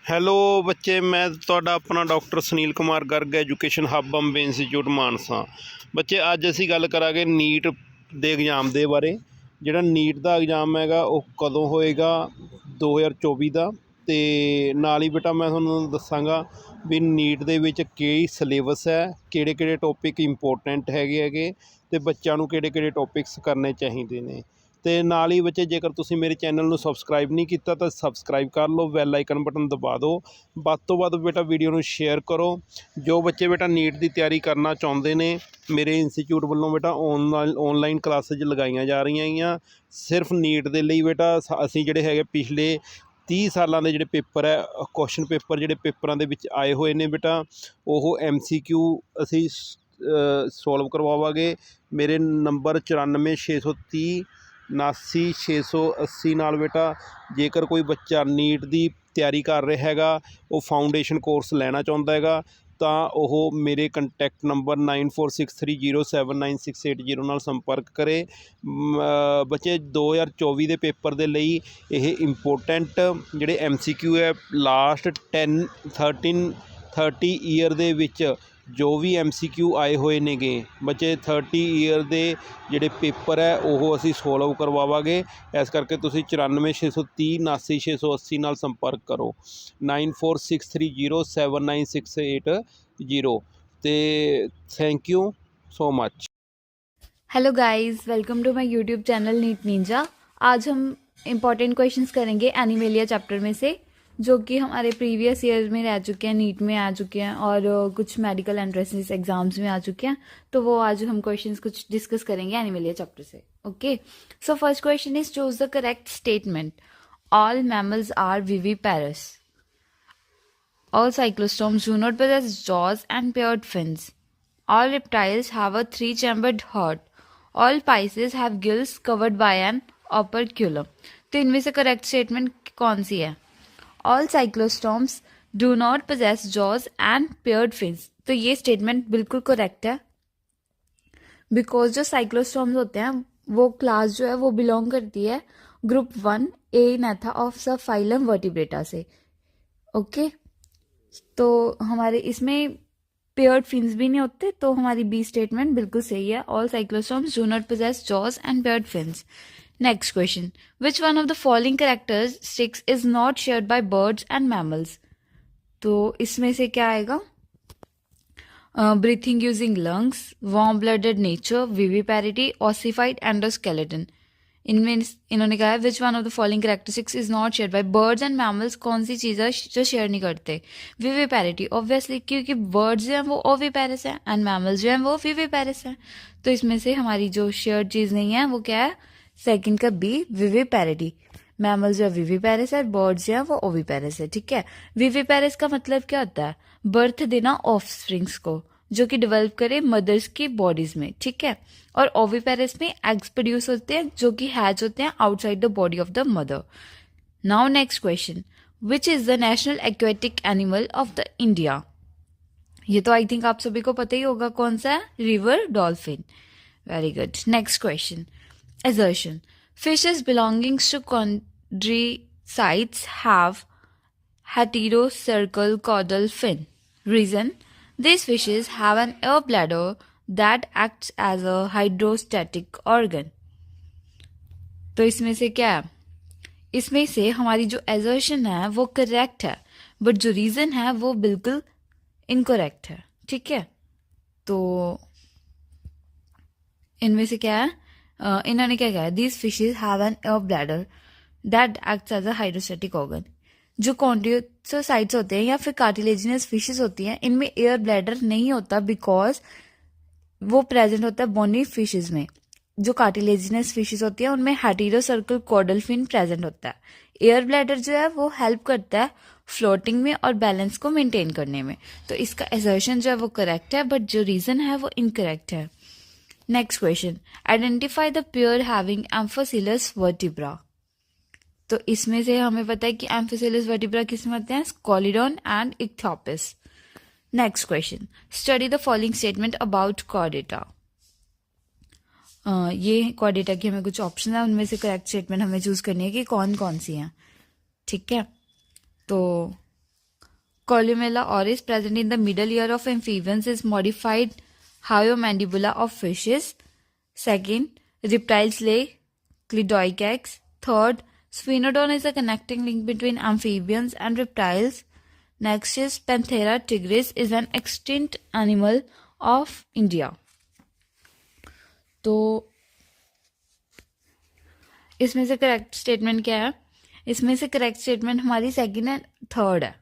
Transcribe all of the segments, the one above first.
Hello ਬੱਚੇ, ਮੈਂ ਤੁਹਾਡਾ ਆਪਣਾ doctor Sunil Kumar Garg, education hub Bombay institute Mansa. ਬੱਚੇ, ਅੱਜ ਅਸੀਂ ਗੱਲ ਕਰਾਂਗੇ ਨੀਟ ਦੇ ਐਗਜ਼ਾਮ ਦੇ ਬਾਰੇ। ਜਿਹੜਾ ਨੀਟ ਦਾ ਐਗਜ਼ਾਮ ਹੈਗਾ ਉਹ ਕਦੋਂ ਹੋਏਗਾ, 2024 ਦਾ। ਅਤੇ ਨਾਲ ਹੀ ਬੇਟਾ ਮੈਂ ਤੁਹਾਨੂੰ ਦੱਸਾਂਗਾ ਵੀ ਨੀਟ ਦੇ ਵਿੱਚ ਕੀ ਸਿਲੇਬਸ ਹੈ, ਕਿਹੜੇ ਕਿਹੜੇ ਟੋਪਿਕ ਇੰਪੋਰਟੈਂਟ ਹੈਗੇ ਅਤੇ ਬੱਚਿਆਂ ਨੂੰ ਕਿਹੜੇ ਕਿਹੜੇ ਟੋਪਿਕਸ ਕਰਨੇ ਚਾਹੀਦੇ ਨੇ। ਅਤੇ ਨਾਲ ਹੀ ਬੱਚੇ, ਜੇਕਰ ਤੁਸੀਂ ਮੇਰੇ ਚੈਨਲ ਨੂੰ ਸਬਸਕ੍ਰਾਈਬ ਨਹੀਂ ਕੀਤਾ ਤਾਂ ਸਬਸਕ੍ਰਾਈਬ ਕਰ ਲਓ, ਬੈਲ ਆਈਕਨ ਬਟਨ ਦਬਾ ਦਿਓ। ਵੱਧ ਤੋਂ ਵੱਧ ਬੇਟਾ ਵੀਡੀਓ ਨੂੰ ਸ਼ੇਅਰ ਕਰੋ। ਜੋ ਬੱਚੇ ਬੇਟਾ ਨੀਟ ਦੀ ਤਿਆਰੀ ਕਰਨਾ ਚਾਹੁੰਦੇ ਨੇ, ਮੇਰੇ ਇੰਸਟੀਚਿਊਟ ਵੱਲੋਂ ਬੇਟਾ ਔਨਲਾਈਨ ਕਲਾਸਿਜ ਲਗਾਈਆਂ ਜਾ ਰਹੀਆਂ ਹੈਗੀਆਂ ਸਿਰਫ ਨੀਟ ਦੇ ਲਈ। ਬੇਟਾ ਅਸੀਂ ਜਿਹੜੇ ਹੈਗੇ ਪਿਛਲੇ 30 ਸਾਲਾਂ ਦੇ ਜਿਹੜੇ ਪੇਪਰ ਹੈ, ਕੁਐਸਚਨ ਪੇਪਰ ਜਿਹੜੇ ਪੇਪਰਾਂ ਦੇ ਵਿੱਚ ਆਏ ਹੋਏ ਨੇ ਬੇਟਾ, ਉਹ MCQ ਅਸੀਂ ਸੋਲਵ ਕਰਵਾਵਾਂਗੇ। ਮੇਰੇ ਨੰਬਰ 94 630 79 680 ਨਾਲ ਬੇਟਾ, ਜੇਕਰ ਕੋਈ ਬੱਚਾ ਨੀਟ ਦੀ ਤਿਆਰੀ ਕਰ ਰਿਹਾ ਹੈਗਾ, ਉਹ ਫਾਊਂਡੇਸ਼ਨ ਕੋਰਸ ਲੈਣਾ ਚਾਹੁੰਦਾ ਹੈਗਾ, ਤਾਂ ਉਹ ਮੇਰੇ ਕੰਟੈਕਟ ਨੰਬਰ 9463079680 ਨਾਲ ਸੰਪਰਕ ਕਰੇ। ਬੱਚੇ, 2024 ਦੇ ਪੇਪਰ ਦੇ ਲਈ ਇਹ ਇੰਪੋਰਟੈਂਟ ਜਿਹੜੇ MCQ ਹੈ, ਲਾਸਟ 30 ਈਅਰ ਦੇ ਵਿੱਚ ਜੋ ਵੀ MCQ ਆਏ ਹੋਏ ਨੇਗੇ ਬੱਚੇ, 30 ਈਅਰ ਦੇ ਜਿਹੜੇ ਪੇਪਰ ਹੈ ਉਹ ਅਸੀਂ ਸੋਲਵ ਕਰਵਾਵਾਂਗੇ। ਇਸ ਕਰਕੇ ਤੁਸੀਂ 94 630 79 680 ਨਾਲ ਸੰਪਰਕ ਕਰੋ, 9463079680। ਅਤੇ thank you so much. Hello guys, welcome to my YouTube channel NEET ninja. आज हम इम्पॉर्टेंट क्वेश्चंस करेंगे एनिमेलिया चैप्टर में से, जो कि हमारे प्रीवियस ईयर में रह चुके हैं, नीट में आ चुके हैं और कुछ मेडिकल एंट्रेंस एग्जाम्स में आ चुके हैं। तो वो आज हम क्वेश्चंस कुछ डिस्कस करेंगे एनिमेलिया चैप्टर से। Okay, so first question is choose the correct statement. All mammals are viviparous. All cyclostomes do not possess jaws and paired fins. All reptiles have a three-chambered heart. All Pisces have gills covered by an operculum. तो इनमें से correct statement कौन सी है? All cyclostomes do not possess jaws and paired fins. तो ये statement बिल्कुल correct है, because जो साइक्लोस्टॉम्स होते हैं वो क्लास जो है वो बिलोंग करती है ग्रुप 1 एनाथा ऑफ सब फाइलम वर्टिब्रेटा से। ओके, तो हमारे इसमें पेयर्ड फिन्स भी नहीं होते, तो हमारी बी स्टेटमेंट बिल्कुल सही है। All cyclostomes do not possess jaws and paired fins. Next question, which one of the following characteristics is not shared by birds and mammals. तो इसमें से क्या आएगा? Breathing using lungs, warm blooded nature, viviparity, ossified endoskeleton. इनमें इन्होंने कहा है which one of the following characteristics is not share by birds and mammals. कौन सी चीज़ है जो शेयर नहीं करते? विविपैरिटी, ऑब्वियसली, क्योंकि बर्ड्स जो हैं वो ओविपेरस हैं एंड मैमल्स जो हैं वो विविपेरस हैं। तो इसमें से हमारी जो शेयर चीज़ नहीं है वो क्या है? सेकंड का बी, विविपैरिटी। मैमल्स जो है विविपेरस है, बर्ड्स जो है वो ओविपेरस है। ठीक है, विविपेरस का मतलब क्या होता है? बर्थ देना ऑफस्प्रिंग्स को, जो कि डेवलप करे मदर्स की बॉडीज में। ठीक है, और ओविपेरस में एग्स प्रोड्यूस होते हैं जो कि हैच होते हैं outside the body of the mother. Now next question, which is the national aquatic animal of the India. ये तो आई थिंक आप सभी को पता ही होगा कौन सा है, river dolphin. Very good. Next question, assertion, fishes belonging to chondricites have heterocercal caudal fin. Reason, these fishes have an air bladder that acts as a hydrostatic organ. तो इसमें से क्या है? इसमें से हमारी जो assertion है वो करेक्ट है, बट जो रीजन है वो बिल्कुल इनकरेक्ट है। ठीक है, तो इनमें से क्या है? इन्होंने क्या कहा? These fishes have an air bladder that acts as a hydrostatic organ. जो कॉन्ड्रियोसाइट्स होते हैं या फिर कार्टिलेजिनस फिशेज होती हैं, इनमें एयर ब्लैडर नहीं होता, बिकॉज वो प्रेजेंट होता है बोनी फिशेज में। जो कार्टिलेजिनस फिशेज होती हैं उनमें हेटेरोसर्कल कॉडल फिन प्रेजेंट होता है। एयर ब्लैडर जो है वो हेल्प करता है फ्लोटिंग में और बैलेंस को मेंटेन करने में। तो इसका असर्शन जो है वो करेक्ट है, बट जो रीजन है वो इनकरेक्ट है। Next question, identify the pair having amphicoelous vertebrae. तो इसमें से हमें पता है कि एम्फोसिलस वर्टिब्रा किसमें होते हैं? Scoliodon and Ichthyophis. Next question, study the following statement about Chordata. ये कॉर्डेटा की हमें कुछ ऑप्शन है, उनमें से करेक्ट स्टेटमेंट हमें चूज करनी है कि कौन कौन सी हैं। ठीक है, तो Columella oris present in the middle ear of amphibians is modified hyomandibular of fishes. Second, reptiles lay cleidoic eggs. Third, sphenodon is a connecting link between amphibians and reptiles. Next is Panthera tigris is an extinct animal of India. तो इसमें से correct statement क्या है? इसमें से correct statement हमारी second and third है,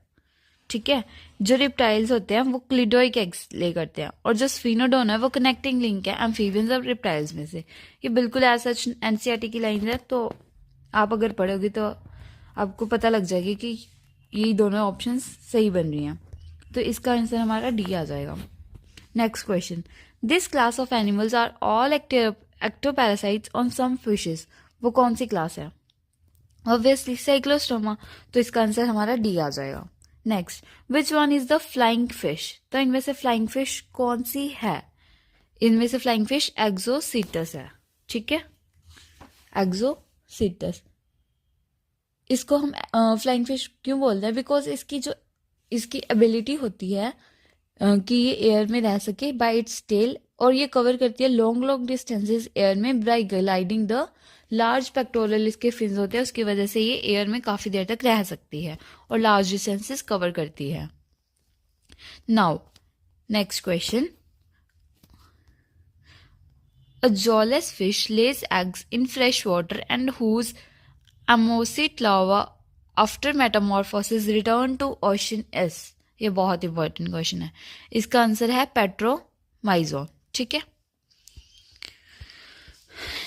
ठीक है। जो रिप्टाइल्स होते हैं वो क्लिडोइक एग्स ले करते हैं, और जो स्फीनोडोन है वो कनेक्टिंग लिंक है एम्फीबियंस और रिप्टाइल्स में से। ये बिल्कुल ऐसा एनसीईआरटी की लाइन है, तो आप अगर पढ़ोगे तो आपको पता लग जाएगी कि ये दोनों ऑप्शंस सही बन रही हैं। तो इसका आंसर हमारा डी आ जाएगा। Next question, this class of animals are all ectoparasites on some fishes. वो कौन सी क्लास है? ऑब्वियसली साइक्लोस्टोमा, तो इसका आंसर हमारा डी आ जाएगा। Next, which one is the flying fish? तो इनमें से फ्लाइंग फिश कौन सी है? इनमें से फ्लाइंग फिश एक्सोसीटस है, ठीक है, एक्सोसीटस। इसको हम फ्लाइंग फिश क्यों बोलते हैं? बिकॉज इसकी एबिलिटी होती है कि ये एयर में रह सके बाय इट्स टेल, और ये कवर करती है लॉन्ग डिस्टेंसेस एयर में by gliding the large pectoral इसके फिन्स होते हैं, उसकी वजह से ये एयर में काफी देर तक रह सकती है और लार्ज डिस्टेंसेस कवर करती है। Now next question, a jawless fish lays eggs in fresh water and whose ammosit larva after metamorphosis return to ocean is। ये बहुत इंपॉर्टेंट क्वेश्चन है। इसका आंसर है पेट्रोमाइजोन, ठीक है।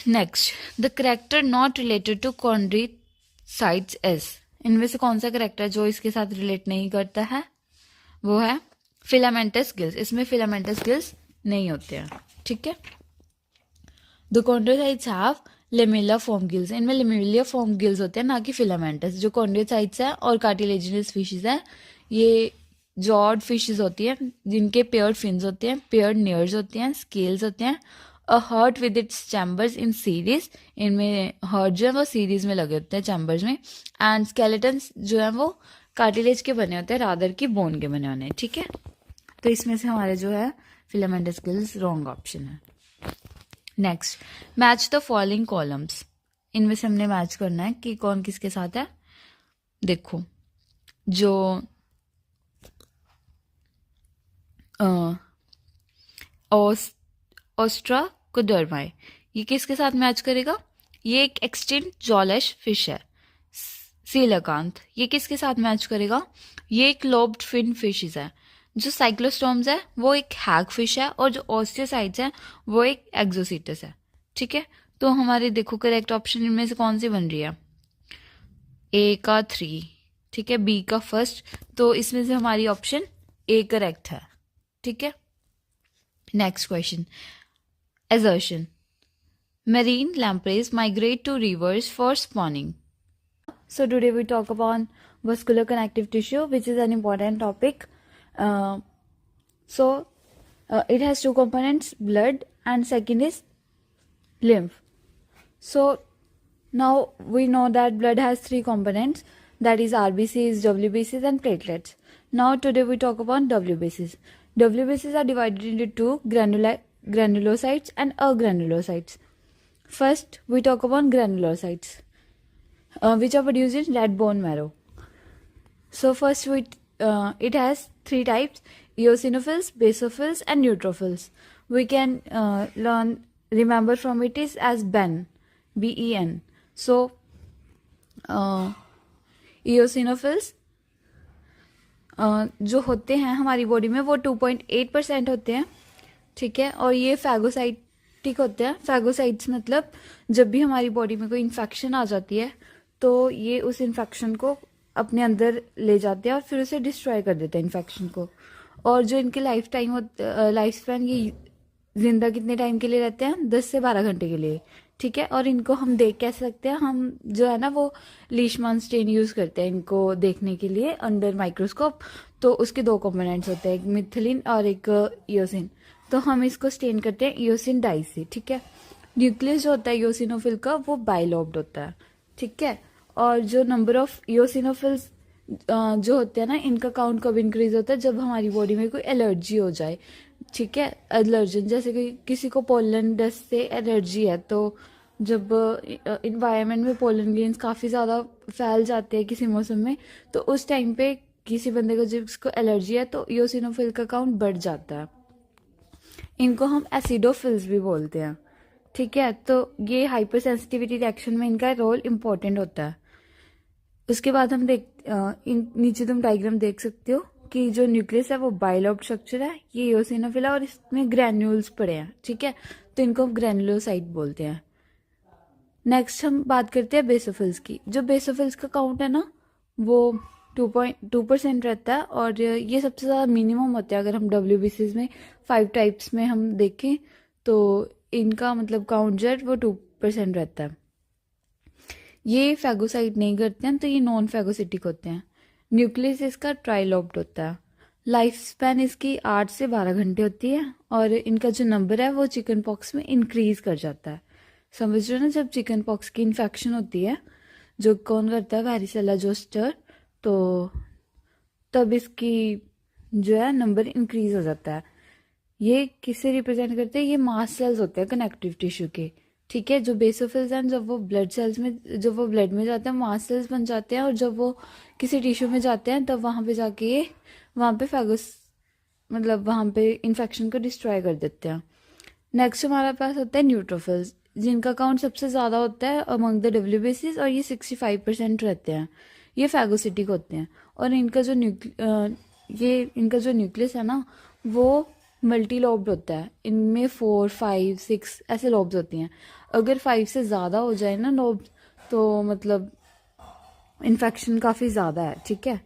Next, the character not related to Chondrichthyes is. इनमें से कौन सा करेक्टर जो इसके साथ रिलेट नहीं करता है? वो है फिलामेंटस गिल्स। इसमें फिलामेंटस गिल्स नहीं होते हैं, ठीक है। The chondrocytes have lamella form gills. इनमें लेमेलिया फॉर्म गिल्स होते हैं, ना कि फिलामेंटस। जो कॉन्ड्रोसाइट्स है और कार्टिलेजिनस फिशेज है, ये जॉड फिशेज होती हैं जिनके पेयर्ड फिन्स होते हैं, पेयर्ड नियर्स होते हैं, स्केल्स होते हैं। A heart with its chambers in series. इनमें हर्ट जो है वो सीरीज में लगे होते हैं, चैम्बर्स में। एंड स्केलेटन्स जो है वो कार्टिलेज के बने होते हैं, रादर की बोन के बने होने, ठीक है। तो इसमें से हमारे जो है फिलामेंटस गिल्स रॉन्ग ऑप्शन है। Next, match the following columns. इनमें से हमने मैच करना है कि कौन किसके साथ है। देखो, जो ओस्ट्राकोडर्माई, ये किसके साथ मैच करेगा? ये एक एक्सटिंक्ट जॉलेश फिश है। सीलाकांथ, ये किसके साथ मैच करेगा? ये एक लोब्ड फिन फिशेज है। जो साइक्लोस्टोम्स है वो एक हैग फिश है, और जो ऑस्टियोसाइट्स है वो एक एक्सोसीटस है, ठीक है। तो हमारे देखो करेक्ट ऑप्शन इनमें से कौन सी बन रही है? ए का 3, ठीक है, बी का फर्स्ट। तो इसमें से हमारी ऑप्शन ए करेक्ट है, ठीक है। Next question, assertion, marine lampreys migrate to rivers for spawning. So today we talk about vascular connective tissue, which is an important topic. It has two components, blood and second is lymph. So now we know that blood has three components, that is RBCs, WBCs and platelets. Now today we talk about WBCs. WBCs are divided into two, granulocytes and agranulocytes. First we talk about granulocytes, which are produced in red bone marrow. So first it has three types, eosinophils, basophils and neutrophils. We can remember from it is as BEN, BEN. So eosinophils जो होते हैं हमारी body में वो 2.8% होते हैं, ठीक है। और ये फैगोसाइटिक होते हैं। फैगोसाइट्स मतलब जब भी हमारी बॉडी में कोई इन्फेक्शन आ जाती है तो ये उस इन्फेक्शन को अपने अंदर ले जाते हैं और फिर उसे डिस्ट्रॉय कर देते हैं इन्फेक्शन को। और जो इनके लाइफ स्पैन, ये जिंदा कितने टाइम के लिए रहते हैं? 10 से 12 घंटे के लिए, ठीक है। और इनको हम देख कैसे सकते हैं? हम जो है ना वो लीशमान स्टेन यूज करते हैं इनको देखने के लिए अंडर माइक्रोस्कोप। तो उसके दो कंपोनेंट्स होते हैं, एक मिथिलिन और एक इयोसिन। तो हम इसको स्टेन करते हैं इयोसिन डाई से, ठीक है। न्यूक्लियस जो होता है इयोसिनोफिल का वो बाइलोब्ड होता है, ठीक है। और जो नंबर ऑफ इयोसिनोफिल्स जो होते हैं ना, इनका काउंट कब इंक्रीज होता है, जब हमारी बॉडी में कोई एलर्जी हो जाए, ठीक है। एलर्जन जैसे कि किसी को पोलन डस्ट से एलर्जी है, तो जब इन्वायरमेंट में पोलन ग्रेन्स काफ़ी ज़्यादा फैल जाते हैं किसी मौसम में, तो उस टाइम पे किसी बंदे को जिसको एलर्जी है तो इयोसिनोफिल का काउंट बढ़ जाता है। इनको हम एसिडोफिल्स भी बोलते हैं, ठीक है। तो ये हाइपर सेंसिटिविटी रिएक्शन में इनका रोल इम्पोर्टेंट होता है। उसके बाद हम नीचे तुम डायग्राम देख सकते हो कि जो न्यूक्लियस है वो बाइलोब स्ट्रक्चर है, ये इयोसिनोफिल है और इसमें ग्रैन्यूल्स पड़े हैं, ठीक है। तो इनको हम ग्रैनुलोसाइट बोलते हैं। नेक्स्ट हम बात करते हैं बेसोफिल्स की। जो बेसोफिल्स का काउंट है ना, वो 2.2% रहता है, और ये सबसे ज़्यादा मिनिमम होता है। अगर हम WBCs में 5 टाइप्स में हम देखें तो इनका मतलब काउंट जो है वो 2% रहता है। ये फैगोसाइट नहीं करते हैं, तो ये नॉन फैगोसिटिक होते हैं। न्यूक्लियस इसका ट्राइलोब्ड होता है। लाइफ स्पैन इसकी 8 से 12 घंटे होती है, और इनका जो नंबर है वो चिकन पॉक्स में इंक्रीज कर जाता है। समझ रहे हो ना, जब चिकन पॉक्स की इन्फेक्शन होती है, जो कौन करता है, वैरिसेला जोस्टर, तो तब इसकी जो है नंबर इंक्रीज हो जाता है। ये किससे रिप्रेजेंट करते हैं, ये मास्ट सेल्स होते हैं कनेक्टिव टिश्यू के, ठीक है। जो बेसोफिल्स हैं, जब वो ब्लड सेल्स में, जब वो ब्लड में जाते हैं मास्ट सेल्स बन जाते हैं, और जब वो किसी टिश्यू में जाते हैं तब वहाँ पे जाके ये वहाँ पे फैगोस मतलब वहाँ पे इन्फेक्शन को डिस्ट्रॉय कर देते हैं। नेक्स्ट हमारे पास होता है न्यूट्रोफिल्स, जिनका काउंट सबसे ज़्यादा होता है अमंग द WBCs, और ये 65% रहते हैं। ये फैगोसिटिक होते हैं, और इनका जो न्यूक्लियस है ना, वो मल्टी लॉब्ड होता है। इनमें 4, 5, 6 ऐसे लॉब्स होती हैं। अगर 5 से ज़्यादा हो जाए ना लॉब्स, तो मतलब इन्फेक्शन काफ़ी ज़्यादा है, ठीक है।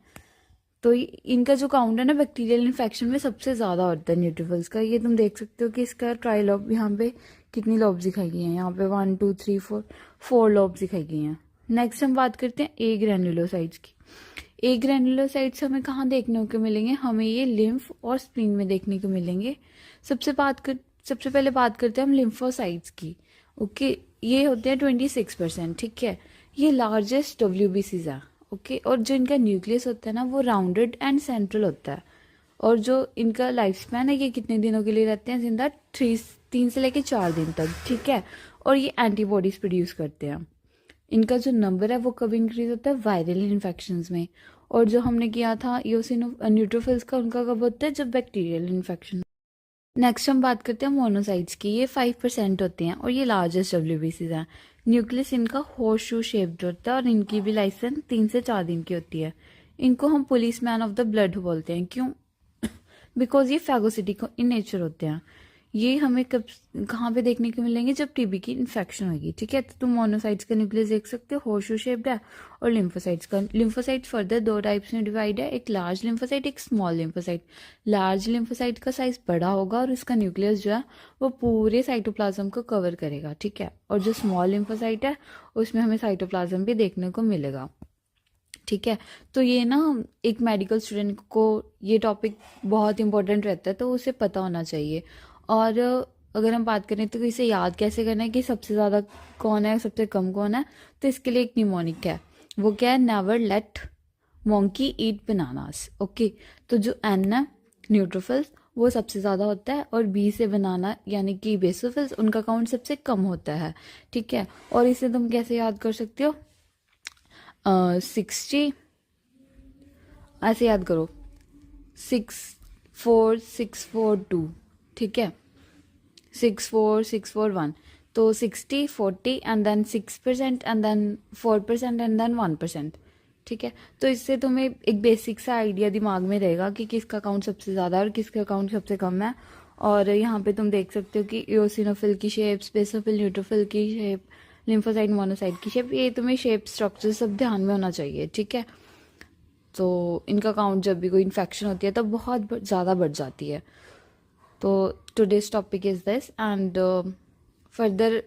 तो इनका जो काउंट है ना बैक्टीरियल इन्फेक्शन में सबसे ज़्यादा होता है न्यूट्रोफिल्स का। ये तुम देख सकते हो कि इसका ट्राइलॉब यहाँ पे कितनी लॉब्स दिखाई गई हैं, यहाँ पे 1 2 3 4 लॉब्स दिखाई गई हैं। नेक्स्ट हम बात करते हैं ए ग्रैनुलोसाइट्स की। ए ग्रैनुलोसाइट्स हमें कहाँ देखने को मिलेंगे, हमें ये लिम्फ और स्प्लीन में देखने को मिलेंगे। सबसे पहले बात करते हैं हम लिम्फोसाइट्स की। ओके, ये होते हैं 26%, ठीक है। ये लार्जेस्ट WBCs है, ओके। और जो इनका न्यूक्लियस होता है ना, वो राउंडेड एंड सेंट्रल होता है। और जो इनका लाइफ स्पैन है, ये कितने दिनों के लिए रहते हैं जिंदा, 3 से लेके 4 दिन तक, ठीक है। और ये एंटीबॉडीज प्रोड्यूस करते हैं। इनका जो नंबर है वो कब इंक्रीज होता है, वायरल इन्फेक्शंस में। और जो हमने किया था न्यूट्रोफिल्स का, उनका कब होता है, जब बैक्टीरियल इन्फेक्शन। नेक्स्ट हम बात करते हैं मोनोसाइट्स की। ये 5% होते हैं, और ये लार्जेस्ट WBCs हैं। न्यूक्लियस इनका हॉर्स शू शेप्ड होता है, और इनकी भी लाइफ स्पैन 3 से 4 दिन की होती है। इनको हम police man of the blood बोलते हैं। क्यों? बिकॉज ये फैगोसिटिक इन नेचर होते हैं। ये हमें कहाँ पे देखने को मिलेंगे, जब TB की इन्फेक्शन होगी, ठीक है। तो तुम मोनोसाइट्स का न्यूक्लियस देख सकते हो, हॉर्स शू शेप्ड है। और लिम्फोसाइट फर्दर 2 टाइप्स में डिवाइड है, एक लार्ज लिम्फोसाइट, एक स्मॉल लिम्फोसाइट। लार्ज लिम्फोसाइट का साइज बड़ा होगा, और इसका न्यूक्लियस जो है वो पूरे साइटोप्लाज्म को कवर करेगा, ठीक है। और जो स्मॉल लिम्फोसाइट है, उसमें हमें साइटोप्लाज्म भी देखने को मिलेगा, ठीक है। तो ये ना, एक मेडिकल स्टूडेंट को ये टॉपिक बहुत इंपॉर्टेंट रहता है, तो उसे पता होना चाहिए। और अगर हम बात करें तो इसे याद कैसे करना है कि सबसे ज़्यादा कौन है, सबसे कम कौन है, तो इसके लिए एक निमोनिक है। वो क्या है, नेवर लेट मोंकी ईट बनानास, ओके। तो जो N है, न्यूट्रोफिल्स, वो सबसे ज़्यादा होता है, और B से बनाना यानी कि बेसोफिल्स, उनका काउंट सबसे कम होता है, ठीक है। और इसे तुम कैसे याद कर सकते हो, 60 ऐसे याद करो, 64642, ठीक है, 64641। तो 60, 40 and then 6% and then 4% and then 1%, ठीक है। तो इससे तुम्हें एक बेसिक सा आइडिया दिमाग में रहेगा कि किसका काउंट सबसे ज़्यादा है और किसका काउंट सबसे कम है। और यहाँ पे तुम देख सकते हो कि इयोसिनोफिल की शेप्स, बेसोफिल, न्यूट्रोफिल की शेप, लिम्फोसाइट, मोनोसाइट की शेप, ये तुम्हें शेप स्ट्रक्चर सब ध्यान में होना चाहिए, ठीक है। तो इनका काउंट जब भी कोई इन्फेक्शन होती है तो बहुत ज़्यादा बढ़ जाती है। तो today's topic is this, and further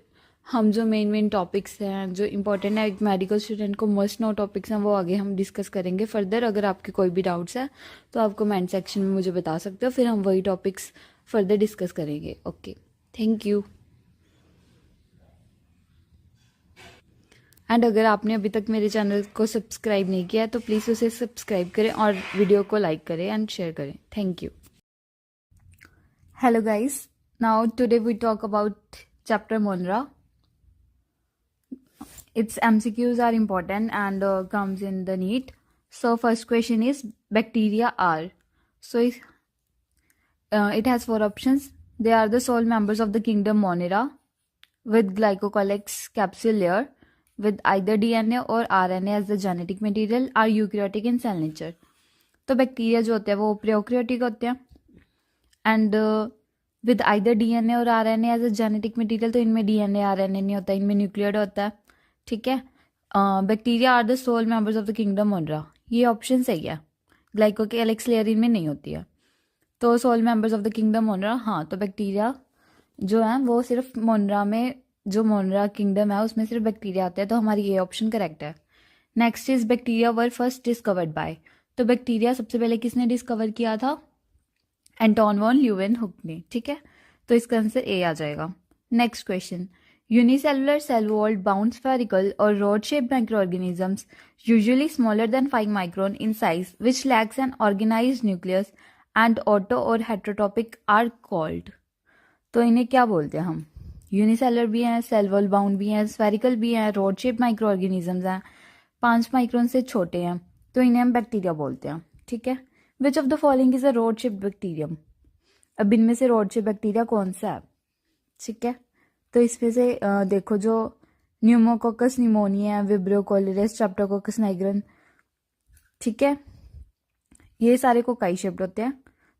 हम जो मेन टॉपिक्स हैं जो इम्पोर्टेंट है एक मेडिकल स्टूडेंट को मस्ट नो टॉपिक्स हैं, वो आगे हम डिस्कस करेंगे फर्दर। अगर आपके कोई भी डाउट्स है तो आप कमेंट सेक्शन में मुझे बता सकते हो, फिर हम वही टॉपिक्स फर्दर डिस्कस करेंगे। Okay, thank you. एंड अगर आपने अभी तक मेरे चैनल को सब्सक्राइब नहीं किया है तो प्लीज़ उसे सब्सक्राइब करें और वीडियो को लाइक करें एंड शेयर करें. Thank you. Hello guys, now today we talk about chapter Monra. Its MCQs are important and comes in the NEET. So first question is bacteria are. So it has four options. They are the sole members of the kingdom Monera with glycocalyx capsule layer with either DNA or RNA as the genetic material are eukaryotic in cell nature. तो bacteria जो होते हैं वो prokaryotic होते हैं and with either DNA और RNA as a genetic material. तो इनमें डीएनए आरएनए नहीं होता, इनमें न्यूक्लियड होता है. ठीक है. Bacteria are the sole members of the kingdom Monera. ये ऑप्शन सही है. ग्लाइकोकेलिक्स लेयर इनमें नहीं होती है. तो sole members of the kingdom Monera, हाँ. तो बैक्टीरिया जो है वो सिर्फ मोनरा में, जो मोनरा किंगडम है उसमें सिर्फ बैक्टीरिया आते हैं. तो हमारी ये ऑप्शन करेक्ट है. Next is bacteria were first discovered by. तो बैक्टीरिया सबसे पहले किसने डिस्कवर किया था? एंटोन वॉन ल्यूवेनहुक ने. ठीक है. तो इसका आंसर ए आ जाएगा. Next question. Unicellular cell walled bound spherical और rod shaped microorganisms usually smaller than 5 micron in size which lacks an organised nucleus and auto और हेट्रोटॉपिक आर कॉल्ड. तो इन्हें क्या बोलते हैं हम? यूनिसेलुलर भी हैं, सेल वॉल बाउंड भी हैं, स्फेरिकल भी हैं, रॉड शेप्ड माइक्रो ऑर्गेनिजम्स हैं, 5 माइक्रोन से छोटे हैं. तो इन्हें हम बैक्टीरिया बोलते हैं. ठीक है. विच of the following is a rod shaped bacterium. अब इनमें से रॉड शेप्ड बैक्टीरिया कौन सा है? ठीक है. तो इसमें से देखो, जो न्यूमोकोकस निमोनिया है, विब्रियो कोलिरिस, स्ट्रेप्टोकोकस नाइग्रन, ठीक है, ये सारे कोकाई शेप्ड होते हैं.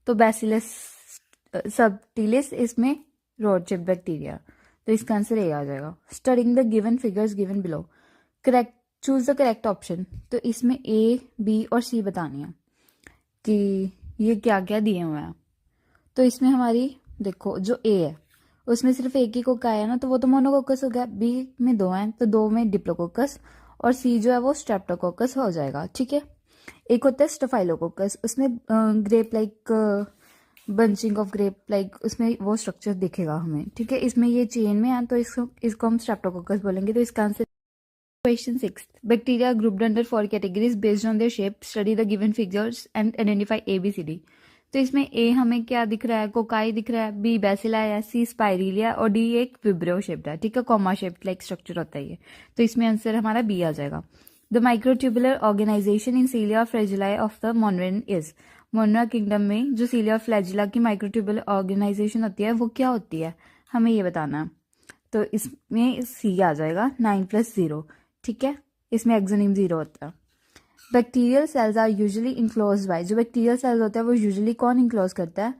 तो बैसिलस सबटिलिस इसमें रॉड शेप्ड बैक्टीरिया. तो इसका आंसर ए आ जाएगा. Studying the given figures given below. Correct, choose the correct option. तो इसमें ए, बी और सी बतानी है कि ये क्या क्या दिए हुए हैं. तो इसमें हमारी देखो, जो ए है उसमें सिर्फ एक ही कोकाई है ना, तो वो तो मोनोकोकस हो गया. बी में 2 हैं तो 2 में डिप्लोकोकस, और सी जो है वो स्ट्रेप्टोकोकस हो जाएगा. ठीक है. एक होता है स्टोफाइलोकोकस, उसमें grape like bunching of grape like उसमें वो स्ट्रक्चर दिखेगा हमें. ठीक है. इसमें ये चेन में है तो इसको हम स्ट्रेप्टोकोकस बोलेंगे. तो इसका answer. Question 6. Bacteria are grouped under 4 categories based on their shape. Study the given figures and identify A, B, C, D. तो इसमें A हमें क्या दिख रहा है? कोकाई दिख रहा है. B बैसिला है. C स्पाइरिलिया और D एक विब्रियो शेप्ड है. ठीक है. कॉमा शेप्ड लाइक स्ट्रक्चर होता है ये. तो इसमें आंसर हमारा B आ जाएगा. The microtubular organisation in cilia flagella of the Moneran is. Monera kingdom में जो सीलिया फ्लैजिला की माइक्रोट्यूबुलर ऑर्गेनाइजेशन होती है वो क्या होती है? हमें ये बताना है. तो इसमें C आ जाएगा. 9+0. ठीक है. इसमें एक्सोनिम 0 होता है. Bacterial cells are usually enclose by. जो बैक्टीरियल सेल्स होता है वो यूजुअली कौन इनक्लोज करता है?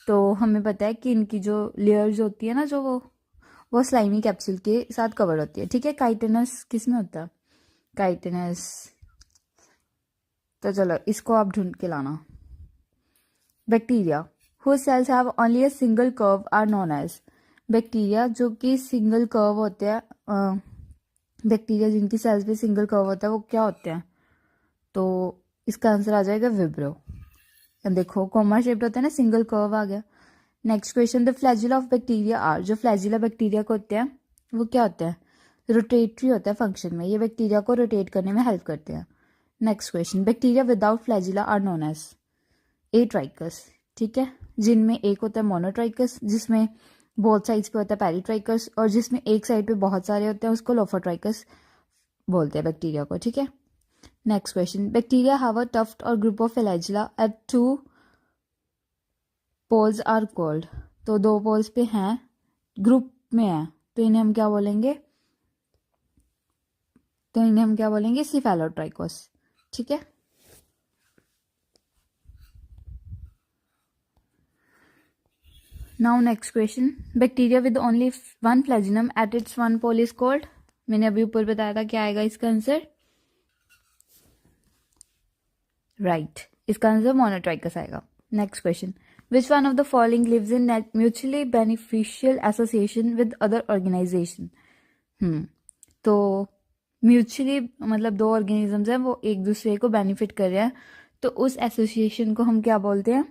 तो हमें पता है कि इनकी जो लेयर्स होती है ना, जो वो स्लाइमी कैप्सूल के साथ कवर होती है. ठीक है. काइटिनस किस में होता है? काइटिनस. तो चलो इसको आप ढूंढ के लाना. Bacteria whose cells have only a single curve are known as. Bacteria जो कि सिंगल कर्व होते हैं, बैक्टीरिया जिनकी सेल्स पे सिंगल कर्व होता है वो क्या होते हैं? तो इसका आंसर आ जाएगा विब्रियो. देखो कॉमा शेप्ड होता है ना, सिंगल कर्व आ गया. Next question. The flagella of bacteria are. जो फ्लैजिला बैक्टीरिया को होते हैं वो क्या होते हैं? रोटेटरी होता है फंक्शन में. ये बैक्टीरिया को रोटेट करने में हेल्प करते हैं. Next question. Bacteria without flagella are known as atrichous. ठीक है. जिनमें एक होता है मोनोट्राइकस, जिसमें बोथ साइड्स पे होता है पेरिट्राइकस, और जिसमें एक साइड पे बहुत सारे होते हैं उसको लोफोट्राइकस बोलते हैं बैक्टीरिया को. ठीक है. Next question. Bacteria have a tuft और group of flagella at 2 poles are called. तो 2 पोल्स पे हैं, ग्रुप में है, तो इन्हें हम क्या बोलेंगे? सिफेलोट्राइकोस. ठीक है. Now next question. Bacteria with only 1 flagellum at its 1 pole is called. मैंने अभी ऊपर बताया था क्या आएगा इसका आंसर. राइट. इसका आंसर मोनोट्राइकस आएगा. Next question. Which one of the following lives in mutually beneficial association with other organisation. तो म्यूचुअली मतलब 2 ऑर्गेनिजम्स हैं वो एक दूसरे को बेनिफिट कर रहे हैं, तो उस एसोसिएशन को हम क्या बोलते हैं?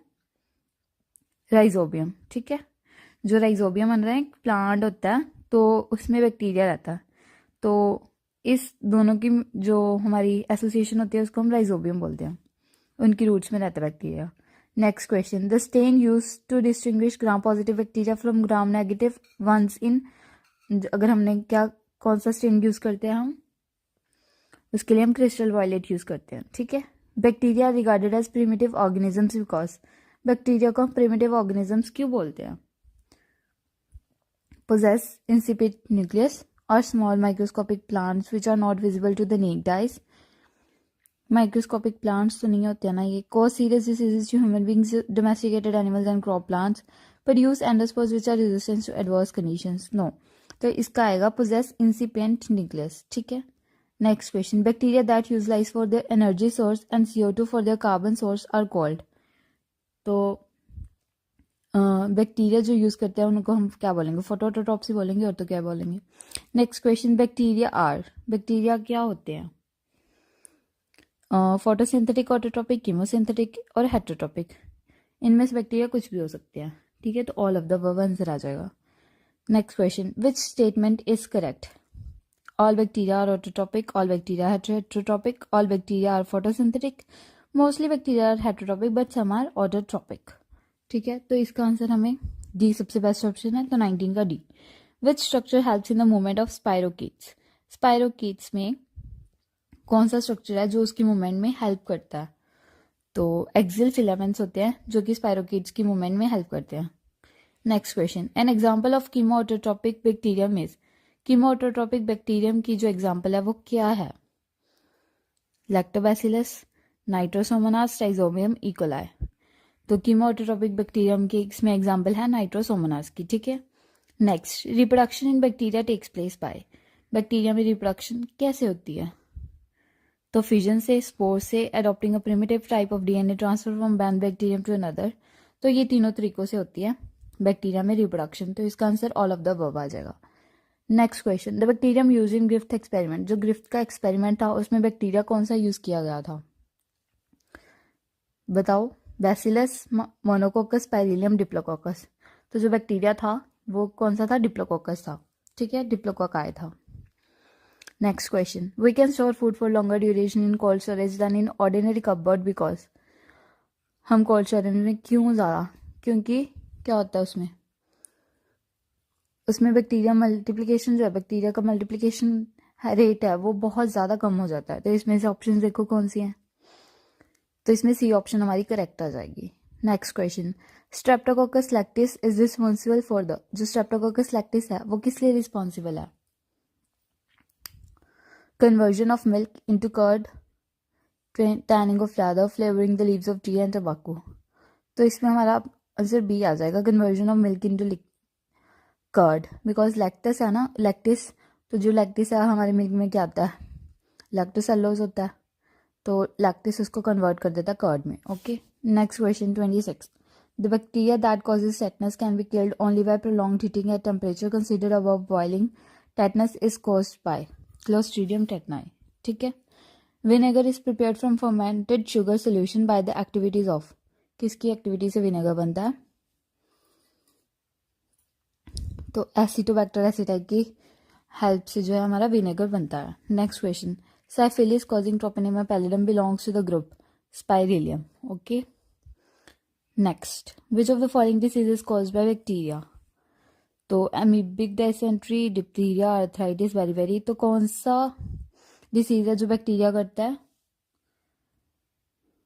राइजोबियम. ठीक है. जो राइजोबियम बन रहा है, एक प्लांट होता है तो उसमें बैक्टीरिया रहता है. तो इस दोनों की जो हमारी एसोसिएशन होती है उसको हम राइजोबियम बोलते हैं, उनकी रूट्स में रहता है bacteria. Next question, the stain use to distinguish gram positive bacteria from gram negative ones in, अगर हमने क्या कौन सा स्टेन यूज करते हैं हम, उसके लिए हम क्रिस्टल वायलेट यूज करते हैं, ठीक है। Bacteria regarded as primitive organisms because, bacteria को हम प्रिमिटिव ऑर्गेनिजम्स क्यों बोलते हैं? possess insipid nucleus or small microscopic plants which are not visible to the naked eyes. Microscopic plants तो नहीं होते हैं ना ये. Cause serious diseases to human beings, domesticated animals and crop plants. Produce endospores which are resistant to adverse conditions. No. तो इसका आएगा possess incipient nucleus. ठीक है. Next question. Bacteria that utilize for their energy source and CO2 for their carbon source are called. तो bacteria जो use करते हैं उनको हम क्या बोलेंगे? फोटोट्रोपिक बोलेंगे, और तो क्या बोलेंगे? Next question, bacteria are, bacteria क्या होते हैं? फोटोसिंथेटिक, ऑटोट्रोपिक, कीमोसिंथेटिक और हेटेरोट्रोपिक। इनमें से बैक्टीरिया कुछ भी हो सकते हैं, ठीक है। तो all of the above answer आ जाएगा। Next question, which statement is correct? All bacteria are autotrophic, all bacteria are heterotrophic, all bacteria are photosynthetic, mostly bacteria are heterotrophic but some are autotrophic, ठीक है। तो इसका answer हमें D सबसे best option है, तो 19 का D. Which structure helps in the movement of स्पाइरोकीट्स? स्पाइरोकीट्स में कौन सा स्ट्रक्चर है जो उसकी मूवमेंट में हेल्प करता है? तो एक्सियल फिलामेंट्स होते हैं जो कि स्पाइरोकीट्स की मूवमेंट में हेल्प करते हैं। Next question, an example of chemoautotrophic bacterium is, chemoautotrophic bacterium की जो एग्जाम्पल है वो क्या है? Lactobacillus, Nitrosomonas, Rhizobium, E coli. तो कीमोऑटोट्रोपिक बैक्टीरियम की इसमें एग्जाम्पल है नाइट्रोसोमोनास की, ठीक है। Next, reproduction in bacteria takes place by, bacteria में रिप्रोडक्शन कैसे होती है? तो फिजन से, स्पोर से, adopting a primitive type of DNA transfer from one bacterium to another. तो ये तीनों तरीकों से होती है बैक्टीरिया में रिप्रोडक्शन। तो इसका answer all of the above आ जाएगा। Next question, the bacterium use in Griffith experiment, जो ग्रिफ्ट का एक्सपेरिमेंट था उसमें बैक्टीरिया कौन सा यूज किया गया था? बताओ। Bacillus, Monococcus, Spirillum, Diplococcus. तो जो बैक्टीरिया था वो कौन सा था? डिप्लोकोकस था, ठीक है, डिप्लोकोकाई था। Next question, we can store food for longer duration in cold storage than in ordinary cupboard because, हम कोल्ड स्टोरेज में क्यों ज़्यादा? क्योंकि क्या होता है उसमें बैक्टीरिया मल्टीप्लिकेशन जो है, बैक्टीरिया का मल्टीप्लिकेशन रेट है वो बहुत ज़्यादा कम हो जाता है। तो इसमें से ऑप्शन देखो कौन सी हैं, तो इसमें सी ऑप्शन हमारी करेक्ट आ जाएगी। Next question, Streptococcus lactis is responsible for the, जो स्ट्रेप्टोकोकस लैक्टिस है वो किस लिए रिस्पॉन्सिबल है? Conversion of milk into curd, tanning of leather, flavouring the leaves of tea and tobacco. तो इसमें हमारा आंसर बी आ जाएगा, conversion of milk into curd, because lactis है ना, लैक्टिस, तो जो लैक्टिस है हमारे मिल्क में क्या आता है? लैक्टोसेल्यूलोज होता है, तो लैक्टिस उसको कन्वर्ट कर देता है कर्ड में, okay. Next question 26, the bacteria that causes tetanus can be killed only by prolonged heating at temperature considered above boiling. Tetanus is caused by Clostridium टेटनाई, ठीक है। Vinegar is prepared from fermented sugar solution by the activities of, किसकी activity से vinegar बनता है? तो Acetobacter aceti की help से जो है हमारा विनेगर बनता है। Next question, Syphilis causing Tropinema pallidum belongs to the group Spirillum. Okay. Next, which of the following disease is caused by bacteria? तो amoebic dysentery, diphtheria, arthritis, beriberi। तो कौन सा डिसीज है जो बैक्टीरिया करता है?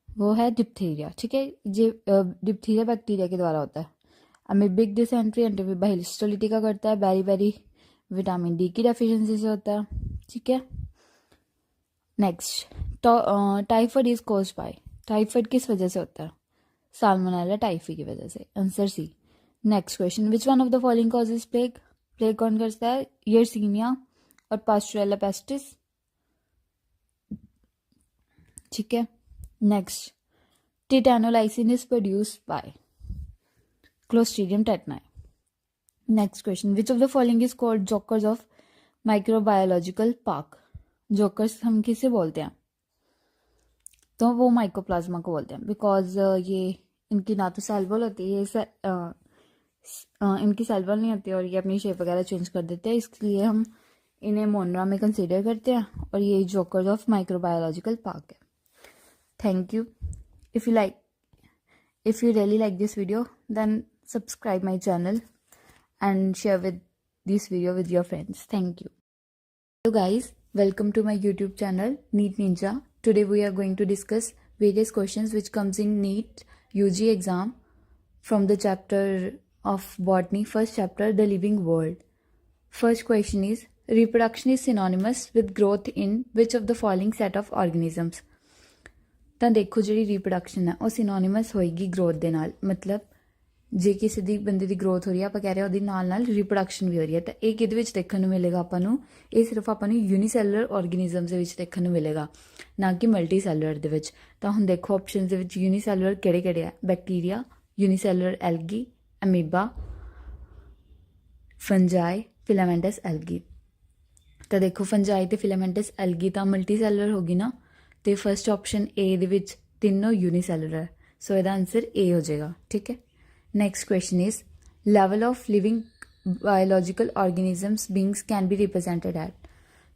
वो है डिप्थीरिया, ठीक है। ये डिप्थीरिया बैक्टीरिया के द्वारा होता है। अमीबिक डिसेंट्री एंटीफीबा हिस्टोलिटिका करता है। बेरीबेरी विटामिन डी की डेफिशिएंसी से होता है, ठीक है। Next, typhoid is caused by, typhoid किस वजह से होता है? साल्मोनेला टाइफी की वजह से, answer C. Next question, which one of the following causes plague, plague कौन करता है? यर्सीनिया और पास्चुरेला पेस्टिस, ठीक है। Next, tetanolysin is produced by Clostridium tetani. Next question, which of the following is called jokers of microbiological park. Jokers हम किसे बोलते हैं? तो वो माइकोप्लाज्मा को बोलते हैं, बिकॉज ये इनकी ना तो सेल होती है, ये इनकी सेल नहीं होती और ये अपनी शेप वगैरह चेंज कर देते हैं, इसलिए हम इन्हें मोनरा में कंसिडर करते हैं और ये जोकर्स ऑफ माइक्रोबायोलॉजिकल पार्क है. Thank you. If you really like this video, then subscribe my channel and share this video with your friends. Thank you. Hello guys, welcome to my YouTube channel Neat Ninja. Today we are going to discuss various questions which comes in NEET UG exam from the chapter of botany, first chapter, the living world. First question is, reproduction is synonymous with growth in which of the following set of organisms? ਤਾਂ ਦੇਖੋ ਜਿਹੜੀ reproduction ਹੈ ਉਹ synonyms ਹੋਏਗੀ growth ਦੇ ਨਾਲ. ਮਤਲਬ ਜੇ ਕਿਸੇ ਦੀ ਬੰਦੇ ਦੀ ਗਰੋਥ ਹੋ ਰਹੀ ਹੈ ਆਪਾਂ ਕਹਿ ਰਹੇ ਉਹਦੀ ਨਾਲ ਨਾਲ ਰੀਪਰੋਡਕਸ਼ਨ ਵੀ ਹੋ ਰਹੀ ਹੈ, ਤਾਂ ਇਹ ਕਿਹਦੇ ਵਿੱਚ ਦੇਖਣ ਨੂੰ ਮਿਲੇਗਾ ਆਪਾਂ ਨੂੰ? ਇਹ ਸਿਰਫ ਆਪਾਂ ਨੂੰ ਯੂਨੀਸੈਲੂਲਰ ਆਰਗੇਨਿਜ਼ਮਸ ਦੇ ਵਿੱਚ ਦੇਖਣ ਨੂੰ ਮਿਲੇਗਾ, ਨਾ ਕਿ ਮਲਟੀ ਸੈਲੂਲਰ ਦੇ ਵਿੱਚ. ਤਾਂ ਹੁਣ ਦੇਖੋ ਆਪਸ਼ਨਸ ਦੇ ਵਿੱਚ ਯੂਨੀਸੈਲੂਲਰ ਕਿਹੜੇ ਕਿਹੜੇ ਆ? Bacteria, unicellular algae, amoeba, fungi, filamentous algae. ਤਾਂ ਦੇਖੋ ਫੰਜਾਈ ਤੇ ਫਿਲਾਮੈਂਟਸ ਐਲਗੀ ਤਾਂ ਮਲਟੀ ਸੈਲੂਲਰ ਹੋ ਗਈ ਨਾ, ਤੇ ਫਸਟ ਆਪਸ਼ਨ ਏ ਦੇ ਵਿੱਚ ਤਿੰਨੋਂ ਯੂਨੀਸੈਲੂਲਰ, ਸੋ ਇਹਦਾ ਆਨਸਰ ਏ ਹੋ ਜਾਏਗਾ. ਠੀਕ ਹੈ. Next question is, level of living biological organisms beings can be represented at.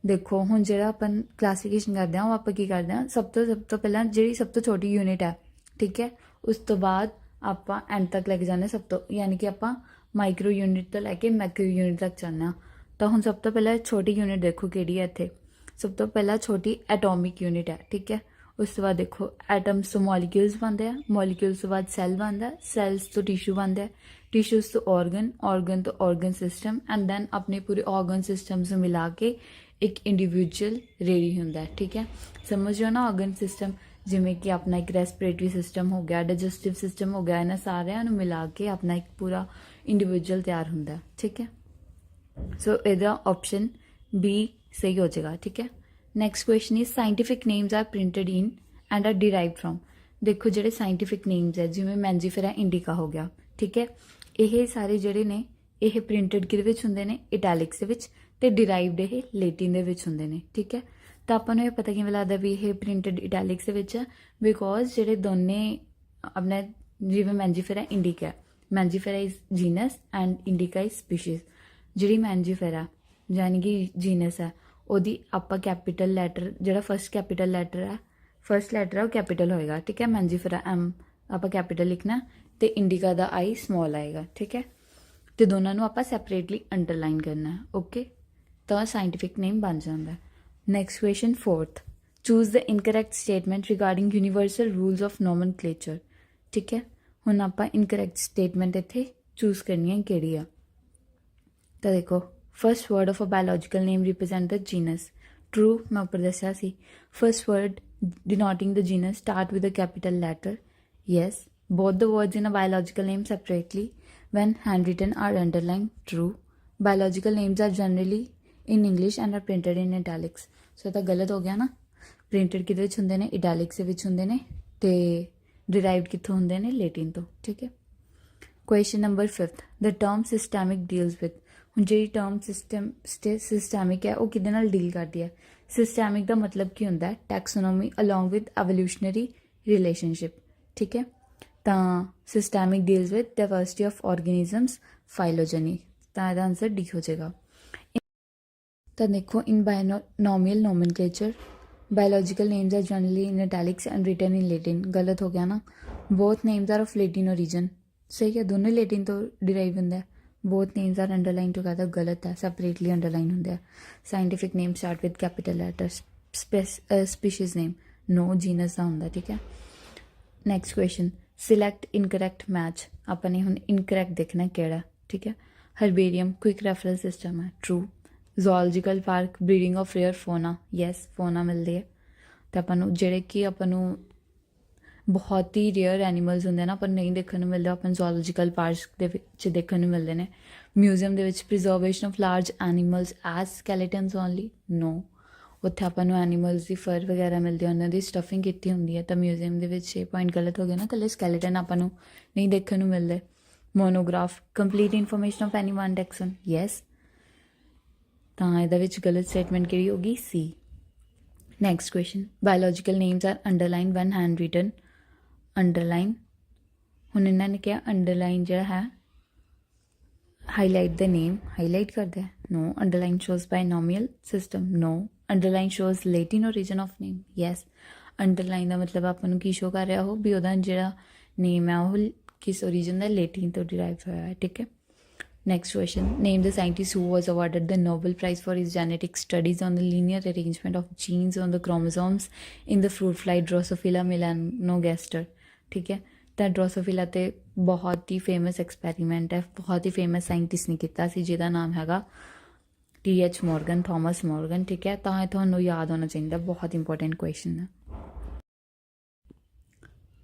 ਦੇਖੋ ਹੁਣ ਜਿਹੜਾ ਆਪਾਂ ਕਲਾਸੀਫਿਕੇਸ਼ਨ ਕਰਦੇ ਹਾਂ ਉਹ ਆਪਾਂ ਕੀ ਕਰਦੇ ਹਾਂ, ਸਭ ਤੋਂ ਪਹਿਲਾਂ ਜਿਹੜੀ ਸਭ ਤੋਂ ਛੋਟੀ ਯੂਨਿਟ ਹੈ, ਠੀਕ ਹੈ, ਉਸ ਤੋਂ ਬਾਅਦ ਆਪਾਂ ਐਂਡ ਤੱਕ ਲੈ ਕੇ ਜਾਂਦੇ ਸਭ ਤੋਂ, ਯਾਨੀ ਕਿ ਆਪਾਂ ਮਾਈਕਰੋ ਯੂਨਿਟ ਤੋਂ ਲੈ ਕੇ ਮੈਕਰੋ ਯੂਨਿਟ ਤੱਕ ਜਾਂਦੇ ਹਾਂ. ਤਾਂ ਹੁਣ ਸਭ ਤੋਂ ਪਹਿਲਾਂ ਛੋਟੀ ਯੂਨਿਟ ਦੇਖੋ ਕਿਹੜੀ ਹੈ ਇੱਥੇ. ਸਭ ਤੋਂ ਪਹਿਲਾਂ ਛੋਟੀ ਐਟੋਮਿਕ ਯੂਨਿਟ ਹੈ, ਠੀਕ ਹੈ. ਉਸ ਤੋਂ ਬਾਅਦ ਦੇਖੋ ਐਟਮਸ ਤੋਂ ਮੋਲੀਕਿਊਲਸ ਬਣਦੇ ਆ, ਮੋਲੀਕਿਊਲਸ ਤੋਂ ਬਾਅਦ ਸੈੱਲ ਬਣਦਾ, ਸੈੱਲਸ ਤੋਂ ਟਿਸ਼ੂ ਬਣਦਾ, ਟਿਸ਼ੂਸ ਤੋਂ ਆਰਗਨ, ਆਰਗਨ ਤੋਂ ਆਰਗਨ ਸਿਸਟਮ, ਐਂਡ ਦੈਨ ਆਪਣੇ ਪੂਰੇ ਆਰਗਨ ਸਿਸਟਮਸ ਨੂੰ ਮਿਲਾ ਕੇ ਇੱਕ ਇੰਡੀਵਿਜੂਅਲ ਰੈਡੀ ਹੁੰਦਾ. ਠੀਕ ਹੈ, ਸਮਝ ਰਹੇ ਹੋ ਨਾ? ਆਰਗਨ ਸਿਸਟਮ ਜਿਵੇਂ ਕਿ ਆਪਣਾ ਇੱਕ ਰੈਸਪੀਰੇਟਰੀ ਸਿਸਟਮ ਹੋ ਗਿਆ, ਡਾਈਜੈਸਟਿਵ ਸਿਸਟਮ ਹੋ ਗਿਆ, ਇਹਨਾਂ ਸਾਰਿਆਂ ਨੂੰ ਮਿਲਾ ਕੇ ਆਪਣਾ ਇੱਕ ਪੂਰਾ ਇੰਡੀਵਿਜੂਅਲ ਤਿਆਰ ਹੁੰਦਾ. ਠੀਕ ਹੈ, ਸੋ ਇਹਦਾ ਆਪਸ਼ਨ ਬੀ ਸਹੀ ਹੋ ਜਾਏਗਾ. ਠੀਕ ਹੈ. Next question is, scientific names are printed in and are derived from. ਦੇਖੋ ਜਿਹੜੇ ਸਾਇੰਟੀਫਿਕ ਨੇਮਸ ਹੈ ਜਿਵੇਂ ਮੈਂਜੀਫੇਰਾ ਇੰਡੀਕਾ ਹੋ ਗਿਆ, ਠੀਕ ਹੈ, ਇਹ ਸਾਰੇ ਜਿਹੜੇ ਨੇ ਇਹ ਪ੍ਰਿੰਟਡ ਕਿਹਦੇ ਵਿੱਚ ਹੁੰਦੇ ਨੇ? ਇਟੈਲਿਕਸ ਦੇ ਵਿੱਚ, ਤੇ ਡਿਰਾਈਵਡ ਇਹ ਲੈਟਿਨ ਦੇ ਵਿੱਚ ਹੁੰਦੇ ਨੇ. ਠੀਕ ਹੈ, ਤਾਂ ਆਪਾਂ ਨੂੰ ਇਹ ਪਤਾ ਕਿਵੇਂ ਲੱਗਦਾ ਵੀ ਇਹ ਪ੍ਰਿੰਟਡ ਇਟੈਲਿਕਸ ਦੇ ਵਿੱਚ ਹੈ? ਬਿਕੋਜ਼ ਜਿਹੜੇ ਦੋਨੇ ਆਪਣਾ ਜਿਵੇਂ Mangifera indica, Mangifera is genus and indica is species. ਜਿਹੜੀ ਮੈਂਜੀਫੇਰਾ ਯਾਨੀ ਕਿ ਜੀਨਸ ਹੈ ਉਹਦੀ ਆਪਾਂ ਕੈਪੀਟਲ ਲੈਟਰ, ਜਿਹੜਾ ਫਸਟ ਕੈਪੀਟਲ ਲੈਟਰ ਹੈ, ਫਸਟ ਲੈਟਰ ਹੈ ਉਹ ਕੈਪੀਟਲ ਹੋਏਗਾ. ਠੀਕ ਹੈ, ਮੈਂਜੀਫੇਰਾ ਐਮ ਆਪਾਂ ਕੈਪੀਟਲ ਲਿਖਣਾ ਤੇ ਇੰਡੀਕਾ ਦਾ ਆਈ ਸਮੌਲ ਆਏਗਾ. ਠੀਕ ਹੈ, ਤੇ ਦੋਨਾਂ ਨੂੰ ਆਪਾਂ ਸੈਪਰੇਟਲੀ ਅੰਡਰਲਾਈਨ ਕਰਨਾ ਹੈ. ਓਕੇ, ਤਾਂ ਸਾਇੰਟੀਫਿਕ ਨੇਮ ਬਣ ਜਾਂਦਾ. Next question fourth, choose the incorrect statement regarding universal rules of nomenclature. ਠੀਕ ਹੈ, ਹੁਣ ਆਪਾਂ ਇਨਕਰੈਕਟ ਸਟੇਟਮੈਂਟ ਇੱਥੇ ਚੂਜ਼ ਕਰਨੀ ਹੈ ਕਿਹੜੀ ਆ? ਤਾਂ ਦੇਖੋ first word of a biological name represent the genus. True, मैं ऊपर दस्या सी. First word denoting the genus start with a capital letter. Yes, both the words in a biological name separately when handwritten are underlined. True. Biological names are generally in English and are printed in italics. So ਤਾਂ ਗਲਤ ਹੋ ਗਿਆ ਨਾ. Printed ਕਿਹਦੇ ਵਿੱਚ ਹੁੰਦੇ ਨੇ? Italics ਦੇ ਵਿੱਚ ਹੁੰਦੇ ਨੇ, ਤੇ derived ਕਿੱਥੋਂ ਹੁੰਦੇ ਨੇ? Latin ਤੋਂ. ਠੀਕ ਹੈ. Question number 5th, the term systemic deals with. ਹੁਣ ਜਿਹੜੀ ਟਰਮ ਸਿਸਟੈਮਿਕ ਹੈ ਉਹ ਕਿਹਦੇ ਨਾਲ ਡੀਲ ਕਰਦੀ ਹੈ? ਸਿਸਟੈਮਿਕ ਦਾ ਮਤਲਬ ਕੀ ਹੁੰਦਾ ਹੈ? Taxonomy along with evolutionary relationship. ਠੀਕ ਹੈ, ਤਾਂ systematic deals with diversity of organisms, phylogeny. ਤਾਂ ਇਹਦਾ ਆਨਸਰ ਡੀ ਹੋ ਜਾਏਗਾ. ਤਾਂ ਦੇਖੋ in binomial nomenclature biological names are generally in italics and written in Latin. ਗਲਤ ਹੋ ਗਿਆ ਨਾ. Both names are of Latin origin. ਸਹੀ ਹੈ, ਦੋਨੋਂ ਲੇਟਿਨ ਤੋਂ ਡਿਰਾਈਵ ਹੁੰਦਾ ਹੈ. both names are underlined together. गलत है, separately underlined ਹੁੰਦੇ ਆ. scientific name start with capital letters. species name no, genus ਦਾ ਹੁੰਦਾ. ਠੀਕ ਹੈ. next question, select incorrect match. ਆਪਾਂ ਨੇ ਹੁਣ incorrect ਦੇਖਣਾ ਕਿਹੜਾ. ਠੀਕ ਹੈ. herbarium quick reference system ਹੈ. true. zoological park breeding of rare fauna. yes, fauna ਮਿਲਦੀ ਹੈ. ਤਾਂ ਆਪਾਂ ਨੂੰ ਜਿਹੜੇ ਕਿ ਆਪਾਂ ਨੂੰ ਬਹੁਤ ਹੀ ਰੇਅਰ ਐਨੀਮਲਸ ਹੁੰਦੇ ਨਾ, ਆਪਾਂ ਨਹੀਂ ਦੇਖਣ ਨੂੰ ਮਿਲਦੇ, ਆਪਾਂ ਜ਼ੂਲੋਜੀਕਲ ਪਾਰਕਸ ਦੇ ਵਿੱਚ ਦੇਖਣ ਨੂੰ ਮਿਲਦੇ ਨੇ. ਮਿਊਜ਼ੀਅਮ ਦੇ ਵਿੱਚ preservation of large animals as skeletons only. No, ਉੱਥੇ ਆਪਾਂ ਨੂੰ ਐਨੀਮਲਸ ਦੀ ਫਰ ਵਗੈਰਾ ਮਿਲਦੀ ਹੈ, ਉਹਨਾਂ ਦੀ ਸਟਫਿੰਗ ਕੀਤੀ ਹੁੰਦੀ ਹੈ. ਤਾਂ ਮਿਊਜ਼ੀਅਮ ਦੇ ਵਿੱਚ 6 ਪੁਆਇੰਟ ਗਲਤ ਹੋ ਗਿਆ ਨਾ, ਇਕੱਲੇ ਸਕੈਲੇਟਨ ਆਪਾਂ ਨੂੰ ਨਹੀਂ ਦੇਖਣ ਨੂੰ ਮਿਲਦੇ. Monograph complete information of any one taxon. Yes, ਤਾਂ ਇਹਦੇ ਵਿੱਚ ਗਲਤ ਸਟੇਟਮੈਂਟ ਕਿਹੜੀ ਹੋਗੀ? C. Next question, biological names are underline when hand written. Underline, ਹੁਣ ਇਹਨਾਂ ਨੇ ਕਿਹਾ ਅੰਡਰਲਾਈਨ ਜਿਹੜਾ ਹੈ highlight the name, highlight करते हैं, no. Underline shows binomial system, no. Underline shows Latin origin of name, yes. Underline ਦਾ ਮਤਲਬ ਆਪਾਂ ਨੂੰ ਕੀ ਸ਼ੋ ਕਰ ਰਿਹਾ ਉਹ ਵੀ ਉਹਦਾ ਜਿਹੜਾ ਨੇਮ ਹੈ ਉਹ ਕਿਸ origin ਦਾ ਲੇਟਿਨ ਤੋਂ ਡਿਰਾਈਵ ਹੋਇਆ ਹੈ, ਠੀਕ ਹੈ। Next question, name the scientist who was awarded the Nobel Prize for his genetic studies on the linear arrangement of genes on the chromosomes in the fruit fly Drosophila melanogaster, ठीक है। ਤਾਂ ਡਰੋਸੋਫਿਲਾ 'ਤੇ ਬਹੁਤ ਹੀ ਫੇਮਸ ਐਕਸਪੈਰੀਮੈਂਟ ਹੈ, ਬਹੁਤ ਹੀ famous scientist ਨੇ ਕੀਤਾ ਸੀ ਜਿਹਦਾ ਨਾਮ ਹੈਗਾ TH ਮੋਰਗਨ, ਥੋਮਸ ਮੋਰਗਨ, ਠੀਕ ਹੈ। ਤਾਂ ਇਹ ਤੁਹਾਨੂੰ ਯਾਦ ਹੋਣਾ ਚਾਹੀਦਾ, ਬਹੁਤ ਇੰਪੋਰਟੈਂਟ ਕੁਐਸਚਨ ਹੈ।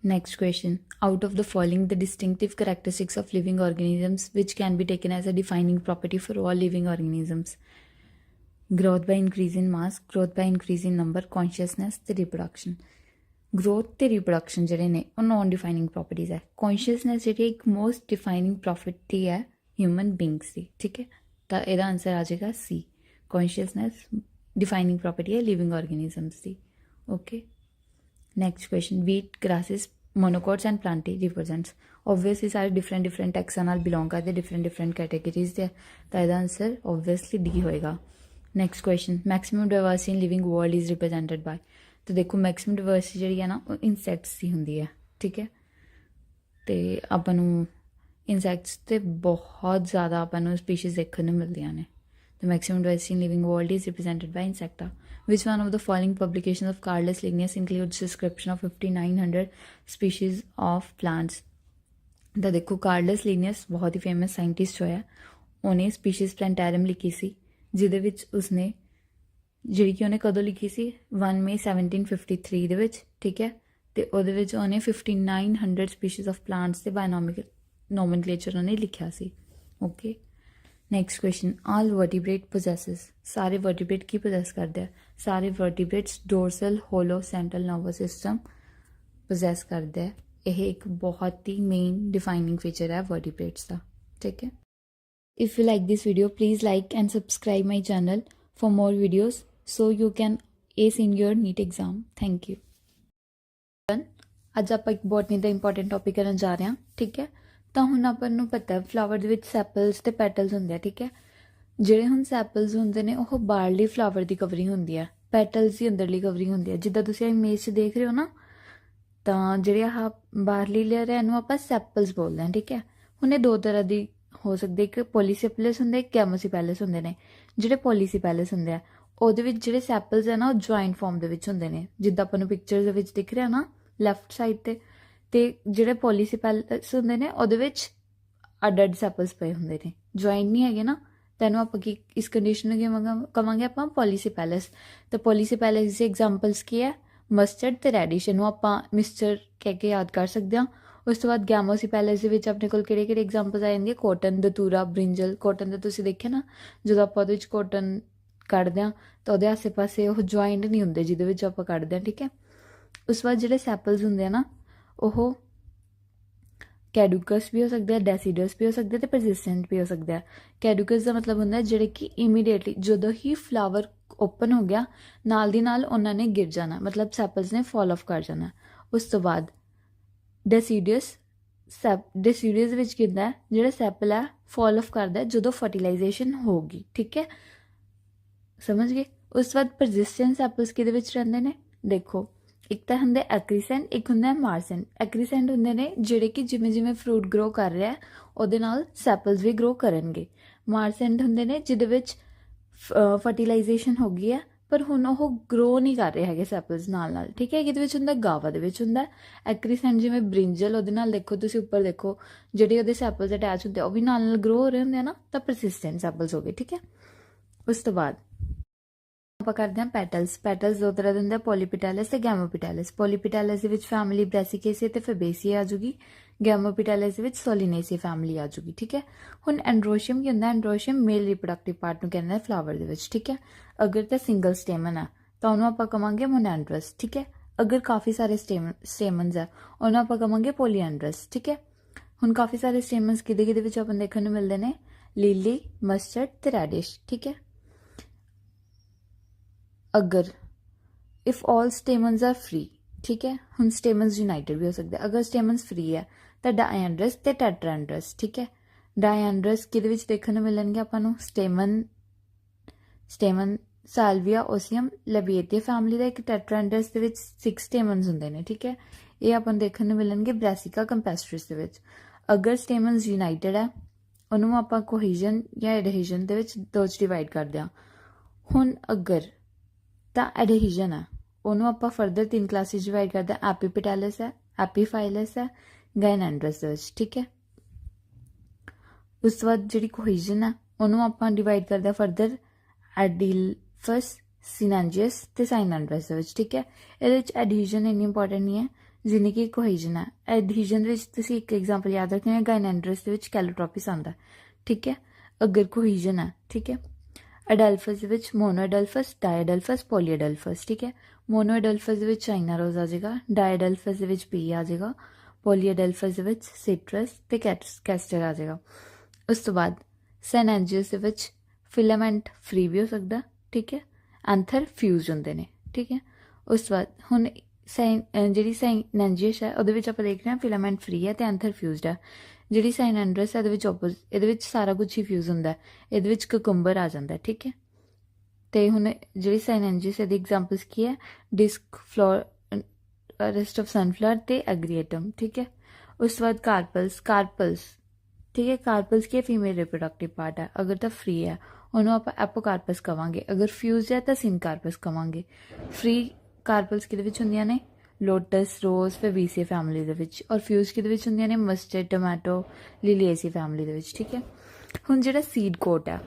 Next question, out of the following the distinctive characteristics of living organisms which can be taken as a defining property for all living organisms? Growth by increase in mass, growth by increase in number, consciousness ਤੇ reproduction। growth ਤੇ reproduction ਜਿਹੜੇ ਨੇ ਉਹ non defining properties ਹੈ। Consciousness ਜਿਹੜੀ ਇੱਕ most defining property ਹੈ human beings ਦੀ, ਠੀਕ ਹੈ। ਤਾਂ ਇਹਦਾ ਆਨਸਰ ਆ ਜਾਏਗਾ C, ਕੌਨਸ਼ੀਅਸਨੈਸ ਡਿਫਾਈਨਿੰਗ ਪ੍ਰੋਪਰਟੀ ਹੈ ਲਿਵਿੰਗ ਆਰਗੈਨਿਜ਼ਮਸ ਦੀ, okay. Next question, wheat, grasses, monocots and plantae represents. Obviously ਸਾਰੇ ਡਿਫਰੈਂਟ ਟੈਕਸਾਂ ਨਾਲ ਬਿਲੋਂਗ ਕਰਦੇ, ਡਿਫਰੈਂਟ ਕੈਟੇਗਰੀਜ਼ ਦੇ, ਤਾਂ ਇਹਦਾ ਆਨਸਰ ਓਬਵੀਅਸਲੀ D ਹੋਏਗਾ। Next question, maximum diversity in living world is represented by. ਤਾਂ ਦੇਖੋ ਮੈਕਸਿਮਮ ਡਾਇਵਰਸਿਟੀ ਜਿਹੜੀ ਹੈ ਨਾ ਉਹ ਇਨਸੈਕਟਸ ਦੀ ਹੁੰਦੀ ਹੈ, ਠੀਕ ਹੈ। ਅਤੇ ਆਪਾਂ ਨੂੰ ਇਨਸੈਕਟਸ 'ਤੇ ਬਹੁਤ ਜ਼ਿਆਦਾ ਆਪਾਂ ਨੂੰ ਸਪੀਸ਼ੀਜ਼ ਦੇਖਣ ਨੂੰ ਮਿਲਦੀਆਂ ਨੇ। The maximum diversity in living world is represented by insecta. Which one of the following publications of Carolus Linnaeus includes description of 5900 species of plants? ਤਾਂ ਦੇਖੋ ਕਾਰਲਸ ਲੀਨੀਅਸ ਬਹੁਤ ਹੀ ਫੇਮਸ ਸਾਇੰਟਿਸਟ ਹੋਇਆ, ਉਹਨੇ ਸਪੀਸ਼ੀਜ਼ ਪਲੈਂਟੈਰਮ ਲਿਖੀ ਸੀ, ਜਿਹਦੇ ਵਿੱਚ ਉਸਨੇ ਜਿਹੜੀ ਕਿ ਉਹਨੇ ਕਦੋਂ ਲਿਖੀ ਸੀ 1 ਮਈ 1753 ਦੇ ਵਿੱਚ, ਠੀਕ ਹੈ। ਅਤੇ ਉਹਦੇ ਵਿੱਚ ਉਹਨੇ 5900 ਸਪੀਸ਼ੀਜ਼ ਆਫ ਪਲਾਂਟਸ ਦੇ ਨੋਮਨਕਲੇਚਰ ਉਹਨੇ ਲਿਖਿਆ ਸੀ, ਓਕੇ। ਨੈਕਸਟ ਕੁਐਸਚਨ, ਆਲ ਵਰਟੀਬ੍ਰੇਟ ਪੋਜੈਸਿਸ, ਸਾਰੇ ਵਰਟੀਬ੍ਰੇਟ ਕੀ ਪੋਜੈਸ ਕਰਦੇ ਆ? ਸਾਰੇ ਵਰਟੀਬ੍ਰੇਟਸ ਡੋਰਸਲ ਹੋਲੋ ਸੈਂਟਰਲ ਨਰਵਸ ਸਿਸਟਮ ਪੋਜੈਸ ਕਰਦੇ ਆ। ਇਹ ਇੱਕ ਬਹੁਤ ਹੀ ਮੇਨ ਡਿਫਾਈਨਿੰਗ ਫੀਚਰ ਹੈ ਵਰਟੀਬ੍ਰੇਟਸ ਦਾ, ਠੀਕ ਹੈ। If you like this video please like and subscribe my channel for more videos so you can ace in your NEET exam. Thank you. ਅੱਜ ਆਪਾਂ ਇੱਕ ਬੋਟਨੀ ਦਾ ਇੰਪੋਰਟੈਂਟ ਟੌਪਿਕ ਕਰਨ ਜਾ ਰਹੇ ਹਾਂ, ਠੀਕ ਹੈ। ਤਾਂ ਹੁਣ ਆਪਾਂ ਨੂੰ ਪਤਾ ਫਲਾਵਰ ਦੇ ਵਿੱਚ ਸੈਪਲਸ ਅਤੇ ਪੈਟਲਸ ਹੁੰਦੇ ਆ, ਠੀਕ ਹੈ। ਜਿਹੜੇ ਹੁਣ ਸੈਪਲਸ ਹੁੰਦੇ ਨੇ ਉਹ ਬਾਹਰਲੀ ਫਲਾਵਰ ਦੀ ਕਵਰਿੰਗ ਹੁੰਦੀ ਆ, ਪੈਟਲਸ ਦੀ ਅੰਦਰਲੀ ਕਵਰਿੰਗ ਹੁੰਦੀ ਆ। ਜਿੱਦਾਂ ਤੁਸੀਂ ਇਮੇਜ 'ਚ ਦੇਖ ਰਹੇ ਹੋ ਨਾ, ਤਾਂ ਜਿਹੜੇ ਆਹ ਬਾਹਰਲੀ ਲੇਅਰ ਹੈ ਇਹਨੂੰ ਆਪਾਂ ਸੈਪਲਸ ਬੋਲਦੇ ਹਾਂ, ਠੀਕ ਹੈ। ਹੁਣ ਇਹ ਦੋ ਤਰ੍ਹਾਂ ਦੀ ਹੋ ਸਕਦੇ, ਇੱਕ ਪੋਲੀਸੈਪਲਸ ਹੁੰਦੇ, ਇੱਕ ਗੈਮੋਸੀਪੈਲਸ ਹੁੰਦੇ ਨੇ। ਜਿਹੜੇ ਪੋਲੀਸੀਪੈਲਸ ਹੁੰਦੇ ਆ ਉਹਦੇ ਵਿੱਚ ਜਿਹੜੇ ਸੈਪਲਸ ਹੈ ਨਾ ਉਹ ਜੁਆਇੰਟ ਫਾਰਮ ਦੇ ਵਿੱਚ ਹੁੰਦੇ ਨੇ, ਜਿੱਦਾਂ ਆਪਾਂ ਨੂੰ ਪਿਕਚਰਸ ਦੇ ਵਿੱਚ ਦਿਖ ਰਿਹਾ ਨਾ ਲੈਫਟ ਸਾਈਡ 'ਤੇ। ਅਤੇ ਜਿਹੜੇ ਪੋਲੀਸੀਪੈਲਸ ਹੁੰਦੇ ਨੇ ਉਹਦੇ ਵਿੱਚ ਅੱਡ ਸੈਪਲਸ ਪਏ ਹੁੰਦੇ ਨੇ, ਜੁਆਇੰਟ ਨਹੀਂ ਹੈਗੇ ਨਾ। ਤੈਨੂੰ ਆਪਾਂ ਕੀ ਇਸ ਕੰਡੀਸ਼ਨ ਨੂੰ ਕੀ ਕਵਾਂਗੇ ਆਪਾਂ? ਪੋਲੀਸੀਪੈਲਸ। ਤਾਂ ਪੋਲੀਸੀਪੈਲਸ ਦੀ ਐਗਜ਼ਾਮਪਲਸ ਕੀ ਹੈ? ਮਸਟਰਡ ਅਤੇ ਰੈਡਿਸ਼, ਇਹਨੂੰ ਆਪਾਂ ਮਿਕਸਚਰ ਕਹਿ ਕੇ ਯਾਦ ਕਰ ਸਕਦੇ ਹਾਂ। ਉਸ ਤੋਂ ਬਾਅਦ ਗੈਮੋਸੀਪੈਲਸ ਦੇ ਵਿੱਚ ਆਪਣੇ ਕੋਲ ਕਿਹੜੇ ਐਗਜ਼ਾਮਪਲਸ ਆ ਜਾਂਦੀ ਹੈ? ਕੋਟਨ, ਦਤੂਰਾ, ਬ੍ਰਿੰਜਲ। ਕੋਟਨ ਦਾ ਤੁਸੀਂ ਦੇਖਿਆ ਨਾ, ਜਦੋਂ ਆਪਾਂ ਉਹਦੇ ਵਿੱਚ ਕੋਟਨ ਕੱਢਦੇ ਹਾਂ ਤਾਂ ਉਹਦੇ ਆਸੇ ਪਾਸੇ ਉਹ ਜੁਆਇੰਟ ਨਹੀਂ ਹੁੰਦੇ ਜਿਹਦੇ ਵਿੱਚ ਆਪਾਂ ਕੱਢਦੇ ਹਾਂ, ਠੀਕ ਹੈ। ਉਸ ਤੋਂ ਬਾਅਦ ਜਿਹੜੇ ਸੈਪਲਸ ਹੁੰਦੇ ਆ ਨਾ ਉਹ ਕੈਡੂਕਸ ਵੀ ਹੋ ਸਕਦੇ ਆ, ਡੈਸੀਡਸ ਵੀ ਹੋ ਸਕਦੇ ਅਤੇ ਪਰਸਿਸਟੈਂਟ ਵੀ ਹੋ ਸਕਦੇ ਆ। ਕੈਡੂਕਸ ਦਾ ਮਤਲਬ ਹੁੰਦਾ ਜਿਹੜੇ ਕਿ ਇਮੀਡੀਏਟਲੀ ਜਦੋਂ ਹੀ ਫਲਾਵਰ ਓਪਨ ਹੋ ਗਿਆ ਨਾਲ ਦੀ ਨਾਲ ਉਹਨਾਂ ਨੇ ਗਿਰ ਜਾਣਾ, ਮਤਲਬ ਸੈਪਲਸ ਨੇ ਫਾਲ ਆਫ ਕਰ ਜਾਣਾ। ਉਸ ਤੋਂ ਬਾਅਦ ਡੈਸੀਡਸ ਵਿੱਚ ਕੀ ਹੁੰਦਾ? ਜਿਹੜਾ ਸੈਪਲ ਹੈ ਫਾਲ ਆਫ ਕਰਦਾ ਜਦੋਂ ਫਰਟੀਲਾਈਜੇਸ਼ਨ ਹੋਊਗੀ, ਠੀਕ ਹੈ, ਸਮਝ ਗਏ। ਉਸ ਤੋਂ ਬਾਅਦ ਪਰਸਿਸਟੈਂਟ ਸੈਪਲਸ ਕਿਹਦੇ ਵਿੱਚ ਰਹਿੰਦੇ ਨੇ? ਦੇਖੋ ਇੱਕ ਤਾਂ ਹੁੰਦੇ ਐਕਰੀਸੈਂਟ, ਇੱਕ ਹੁੰਦਾ ਮਾਰਸੈਂਟ। ਐਕਰੀਸੈਂਟ ਹੁੰਦੇ ਨੇ ਜਿਹੜੇ ਕਿ ਜਿਵੇਂ ਫਰੂਟ ਗਰੋ ਕਰ ਰਿਹਾ ਉਹਦੇ ਨਾਲ ਸੈਪਲਸ ਵੀ ਗਰੋ ਕਰਨਗੇ। ਮਾਰਸੈਂਟ ਹੁੰਦੇ ਨੇ ਜਿਹਦੇ ਵਿੱਚ ਫਰਟੀਲਾਈਜੇਸ਼ਨ ਹੋ ਗਈ ਹੈ ਪਰ ਹੁਣ ਉਹ ਗਰੋ ਨਹੀਂ ਕਰ ਰਹੇ ਹੈਗੇ ਸੈਪਲਸ ਨਾਲ, ਠੀਕ ਹੈ। ਇਹਦੇ ਵਿੱਚ ਹੁੰਦਾ ਗਾਵਾ ਦੇ ਵਿੱਚ ਹੁੰਦਾ ਐਕਰੀਸੈਂਟ, ਜਿਵੇਂ ਬ੍ਰਿੰਜਲ, ਉਹਦੇ ਨਾਲ ਦੇਖੋ ਤੁਸੀਂ ਉੱਪਰ ਦੇਖੋ ਜਿਹੜੇ ਉਹਦੇ ਸੈਪਲਸ ਅਟੈਚ ਹੁੰਦੇ ਉਹ ਵੀ ਨਾਲ ਗਰੋ ਹੋ ਰਹੇ ਹੁੰਦੇ ਆ ਨਾ, ਤਾਂ ਪਰਸਿਸਟੈਂਟ ਸੈਪਲਸ ਹੋ ਗਏ, ਠੀਕ ਹੈ। ਉਸ ਤੋਂ ਬਾਅਦ ਆਪਾਂ ਕਰਦੇ ਹਾਂ ਪੈਟਲਸ। ਪੈਟਲਸ ਦੋ ਤਰ੍ਹਾਂ ਦੇ ਹੁੰਦੇ ਆ, ਪੋਲੀਪੀਟੈਲਸ ਅਤੇ ਗੈਮੋਪੀਟੈਲਸ। ਪੋਲੀਪੀਟੈਲਸ ਦੇ ਵਿੱਚ ਫੈਮਿਲੀ ਬ੍ਰੈਸੀਕੇਸੀ ਅਤੇ ਫੈਬੇਸੀ ਆ ਜੂਗੀ, ਗੈਮੋਪੀਟੈਲਸ ਦੇ ਵਿੱਚ ਸੋਲੀਨੇਸੀ ਫੈਮਿਲੀ ਆ ਜੂਗੀ, ਠੀਕ ਹੈ। ਹੁਣ ਐਂਡਰੋਸ਼ੀਅਮ ਕੀ ਹੁੰਦਾ? ਐਂਡਰੋਸ਼ੀਅਮ ਮੇਲ ਰਿਪਰੋਡਕਟਿਵ ਪਾਰਟ ਨੂੰ ਕਹਿੰਦੇ ਫਲਾਵਰ ਦੇ ਵਿੱਚ, ਠੀਕ ਹੈ। ਅਗਰ ਤਾਂ ਸਿੰਗਲ ਸਟੇਮਨ ਹੈ ਤਾਂ ਉਹਨੂੰ ਆਪਾਂ ਕਵਾਂਗੇ ਮੋਨੈਂਡਰਸ, ਠੀਕ ਹੈ। ਅਗਰ ਕਾਫੀ ਸਾਰੇ ਸਟੇਮਨਸ ਹੈ ਉਹਨੂੰ ਆਪਾਂ ਕਵਾਂਗੇ ਪੋਲੀਐਂਡਰਸ, ਠੀਕ ਹੈ। ਹੁਣ ਕਾਫੀ ਸਾਰੇ ਸਟੇਮਨਸ ਕਿਹਦੇ ਵਿੱਚ ਆਪਾਂ ਦੇਖਣ ਨੂੰ ਮਿਲਦੇ ਨੇ? ਲੀਲੀ, ਮਸਟਰਡ ਅਤੇ ਰੈਡਿਸ਼, ਠੀਕ ਹੈ। ਅਗਰ ਇਫ ਆਲ ਸਟੇਮਨਸ ਆਰ ਫ੍ਰੀ, ਠੀਕ ਹੈ। ਹੁਣ ਸਟੇਮਨਸ ਯੂਨਾਈਟਡ ਵੀ ਹੋ ਸਕਦੇ, ਅਗਰ ਸਟੇਮਨਸ ਫ੍ਰੀ ਹੈ ਤਾਂ ਡਾਇਐਂਡਰਸ ਅਤੇ ਟੈਟਰਾਐਂਡਰਸ, ਠੀਕ ਹੈ। ਡਾਇਐਂਡਰਸ ਕਿਹਦੇ ਵਿੱਚ ਦੇਖਣ ਨੂੰ ਮਿਲਣਗੇ ਆਪਾਂ ਨੂੰ? ਸਟੇਮਨ ਸਾਲਵੀਆ ਓਸੀਅਮ ਲੈਬੀਏਟੀਆ ਫੈਮਿਲੀ ਦਾ। ਇੱਕ ਟੈਟਰਾਐਂਡਰਸ ਦੇ ਵਿੱਚ 6 ਸਟੇਮਨਸ ਹੁੰਦੇ ਨੇ, ਠੀਕ ਹੈ। ਇਹ ਆਪਾਂ ਨੂੰ ਦੇਖਣ ਨੂੰ ਮਿਲਣਗੇ ਬ੍ਰੈਸਿਕਾ ਕੰਪੈਸਟਰਿਸ ਦੇ ਵਿੱਚ। ਅਗਰ ਸਟੇਮਨਸ ਯੂਨਾਈਟਿਡ ਹੈ ਉਹਨੂੰ ਆਪਾਂ ਕੋਹੀਜਨ ਜਾਂ ਐਡਹੀਜਨ ਦੇ ਵਿੱਚ ਦੋ 'ਚ ਡਿਵਾਈਡ ਕਰਦੇ ਹਾਂ। ਹੁਣ ਅਗਰ ਤਾਂ ਐਡਹੀਜਨ ਹੈ ਉਹਨੂੰ ਆਪਾਂ ਫਰਦਰ 3 ਕਲਾਸਿਸ ਡਿਵਾਈਡ ਕਰਦੇ ਹਾਂ। ਐਪੀਪੀਟੈਲਸ ਹੈ, ਐਪੀਫਾਈਲਸ ਹੈ, ਗਾਇਨੈਂਡਰਸ ਦੇ ਵਿੱਚ, ਠੀਕ ਹੈ। ਉਸ ਤੋਂ ਬਾਅਦ ਜਿਹੜੀ ਕੋਹੀਜਨ ਹੈ ਉਹਨੂੰ ਆਪਾਂ ਡਿਵਾਈਡ ਕਰਦੇ ਹਾਂ ਫਰਦਰ ਐਡੀਲਫਸ, ਸਿਨੈਂਜੀਅਸ ਤੇ ਸਾਈਨੈਂਡਰਸ ਦੇ ਵਿੱਚ, ਠੀਕ ਹੈ। ਇਹਦੇ ਵਿੱਚ ਐਡਹੀਜਨ ਇੰਨੀ ਇੰਪੋਰਟੈਂਟ ਨਹੀਂ ਹੈ ਜਿੰਨੀ ਕਿ ਕੋਹੀਜਨ ਹੈ। ਐਡਹੀਜਨ ਦੇ ਵਿੱਚ ਤੁਸੀਂ ਇੱਕ ਐਗਜ਼ਾਮਪਲ ਯਾਦ ਰੱਖਣਾ, ਗਾਇਨੈਂਡਰਸ ਦੇ ਵਿੱਚ ਕੈਲੋਟ੍ਰੋਪਿਸ ਆਉਂਦਾ, ਠੀਕ ਹੈ। ਅਗਰ ਕੋਹੀਜਨ ਹੈ, ਠੀਕ ਹੈ। ਅਡਲਫਸ ਦੇ ਵਿੱਚ ਮੋਨੋਅਡਲਫਸ, ਡਾਇਅਡਲਫਸ, ਪੋਲੀਅਡਲਫਸ, ਠੀਕ ਹੈ। ਮੋਨੋਅਡਲਫਸ ਦੇ ਵਿੱਚ ਚਾਈਨਾ ਰੋਜ਼ ਆ ਜਾਏਗਾ, ਡਾਇਅਡਲਫਸ ਦੇ ਵਿੱਚ ਪੀ ਆ ਜਾਏਗਾ, ਪੋਲੀਅਡਲਫਸ ਦੇ ਵਿੱਚ ਸਿਟਰਸ ਤੇ ਕੈਸਟਰ ਆ ਜਾਏਗਾ। ਉਸ ਤੋਂ ਬਾਅਦ ਸੈਨੈਂਜੀਅਸ ਦੇ ਵਿੱਚ ਫਿਲਾਮੈਂਟ ਫਰੀ ਵੀ ਹੋ ਸਕਦਾ, ਠੀਕ ਹੈ। ਐਂਥਰ ਫਿਊਜ਼ ਹੁੰਦੇ ਨੇ, ਠੀਕ ਹੈ। ਉਸ ਤੋਂ ਬਾਅਦ ਹੁਣ ਜਿਹੜੀ ਸਾਈਨੈਂਜੀਅਸ ਹੈ ਉਹਦੇ ਵਿੱਚ ਆਪਾਂ ਦੇਖ ਰਹੇ ਹਾਂ ਫਿਲਾਮੈਂਟ ਫਰੀ ਹੈ ਤੇ ਐਂਥਰ ਫਿਊਜ਼ਡ ਹੈ। ਜਿਹੜੀ ਸਾਈਨੈਂਡਰਸ ਹੈ ਇਹਦੇ ਵਿੱਚ ਇਹਦੇ ਵਿੱਚ ਸਾਰਾ ਕੁਝ ਹੀ ਫਿਊਜ਼ ਹੁੰਦਾ, ਇਹਦੇ ਵਿੱਚ ਕਕੁੰਬਰ ਆ ਜਾਂਦਾ, ਠੀਕ ਹੈ। ਤੇ ਹੁਣ ਜਿਹੜੀ ਸਾਈਨੈਂਜੀਅਸ ਇਹਦੀ ਐਗਜ਼ਾਮਪਲਸ ਕੀ ਹੈ? ਡਿਸਕ ਰੈਸਟ ਆਫ ਸਨਫਲਾਵਰ ਤੇ ਐਗਰੀਏਟਮ, ਠੀਕ ਹੈ। ਉਸ ਤੋਂ ਬਾਅਦ ਕਾਰਪਲਸ, ਠੀਕ ਹੈ। ਕਾਰਪਲਸ ਕੀ ਹੈ? ਫੀਮੇਲ ਰਿਪਰੋਡਕਟਿਵ ਪਾਰਟ ਹੈ। ਅਗਰ ਤਾਂ ਫਰੀ ਹੈ ਉਹਨੂੰ ਆਪਾਂ ਐਪੋਕਾਰਪਸ ਕਵਾਂਗੇ, ਅਗਰ ਫਿਊਜ਼ਡ ਹੈ ਤਾਂ ਸਿੰਕਾਰਪਸ ਕਵਾਂਗੇ। ਫਰੀ ਕਾਰਪਲਸ ਕਿਹਦੇ ਵਿੱਚ ਹੁੰਦੀਆਂ ਨੇ? ਲੋਟਸ, ਰੋਜ਼, ਫੈਬੀਸੀਆ ਫੈਮਿਲੀ ਦੇ ਵਿੱਚ। ਔਰ ਫਿਊਜ਼ ਕਿਹਦੇ ਵਿੱਚ ਹੁੰਦੀਆਂ ਨੇ? ਮਸਟਰਡ, ਟੋਮੈਟੋ, ਲਿਲੀਏਸੀ ਫੈਮਿਲੀ ਦੇ ਵਿੱਚ, ਠੀਕ ਹੈ। ਹੁਣ ਜਿਹੜਾ ਸੀਡ ਕੋਟ ਹੈ,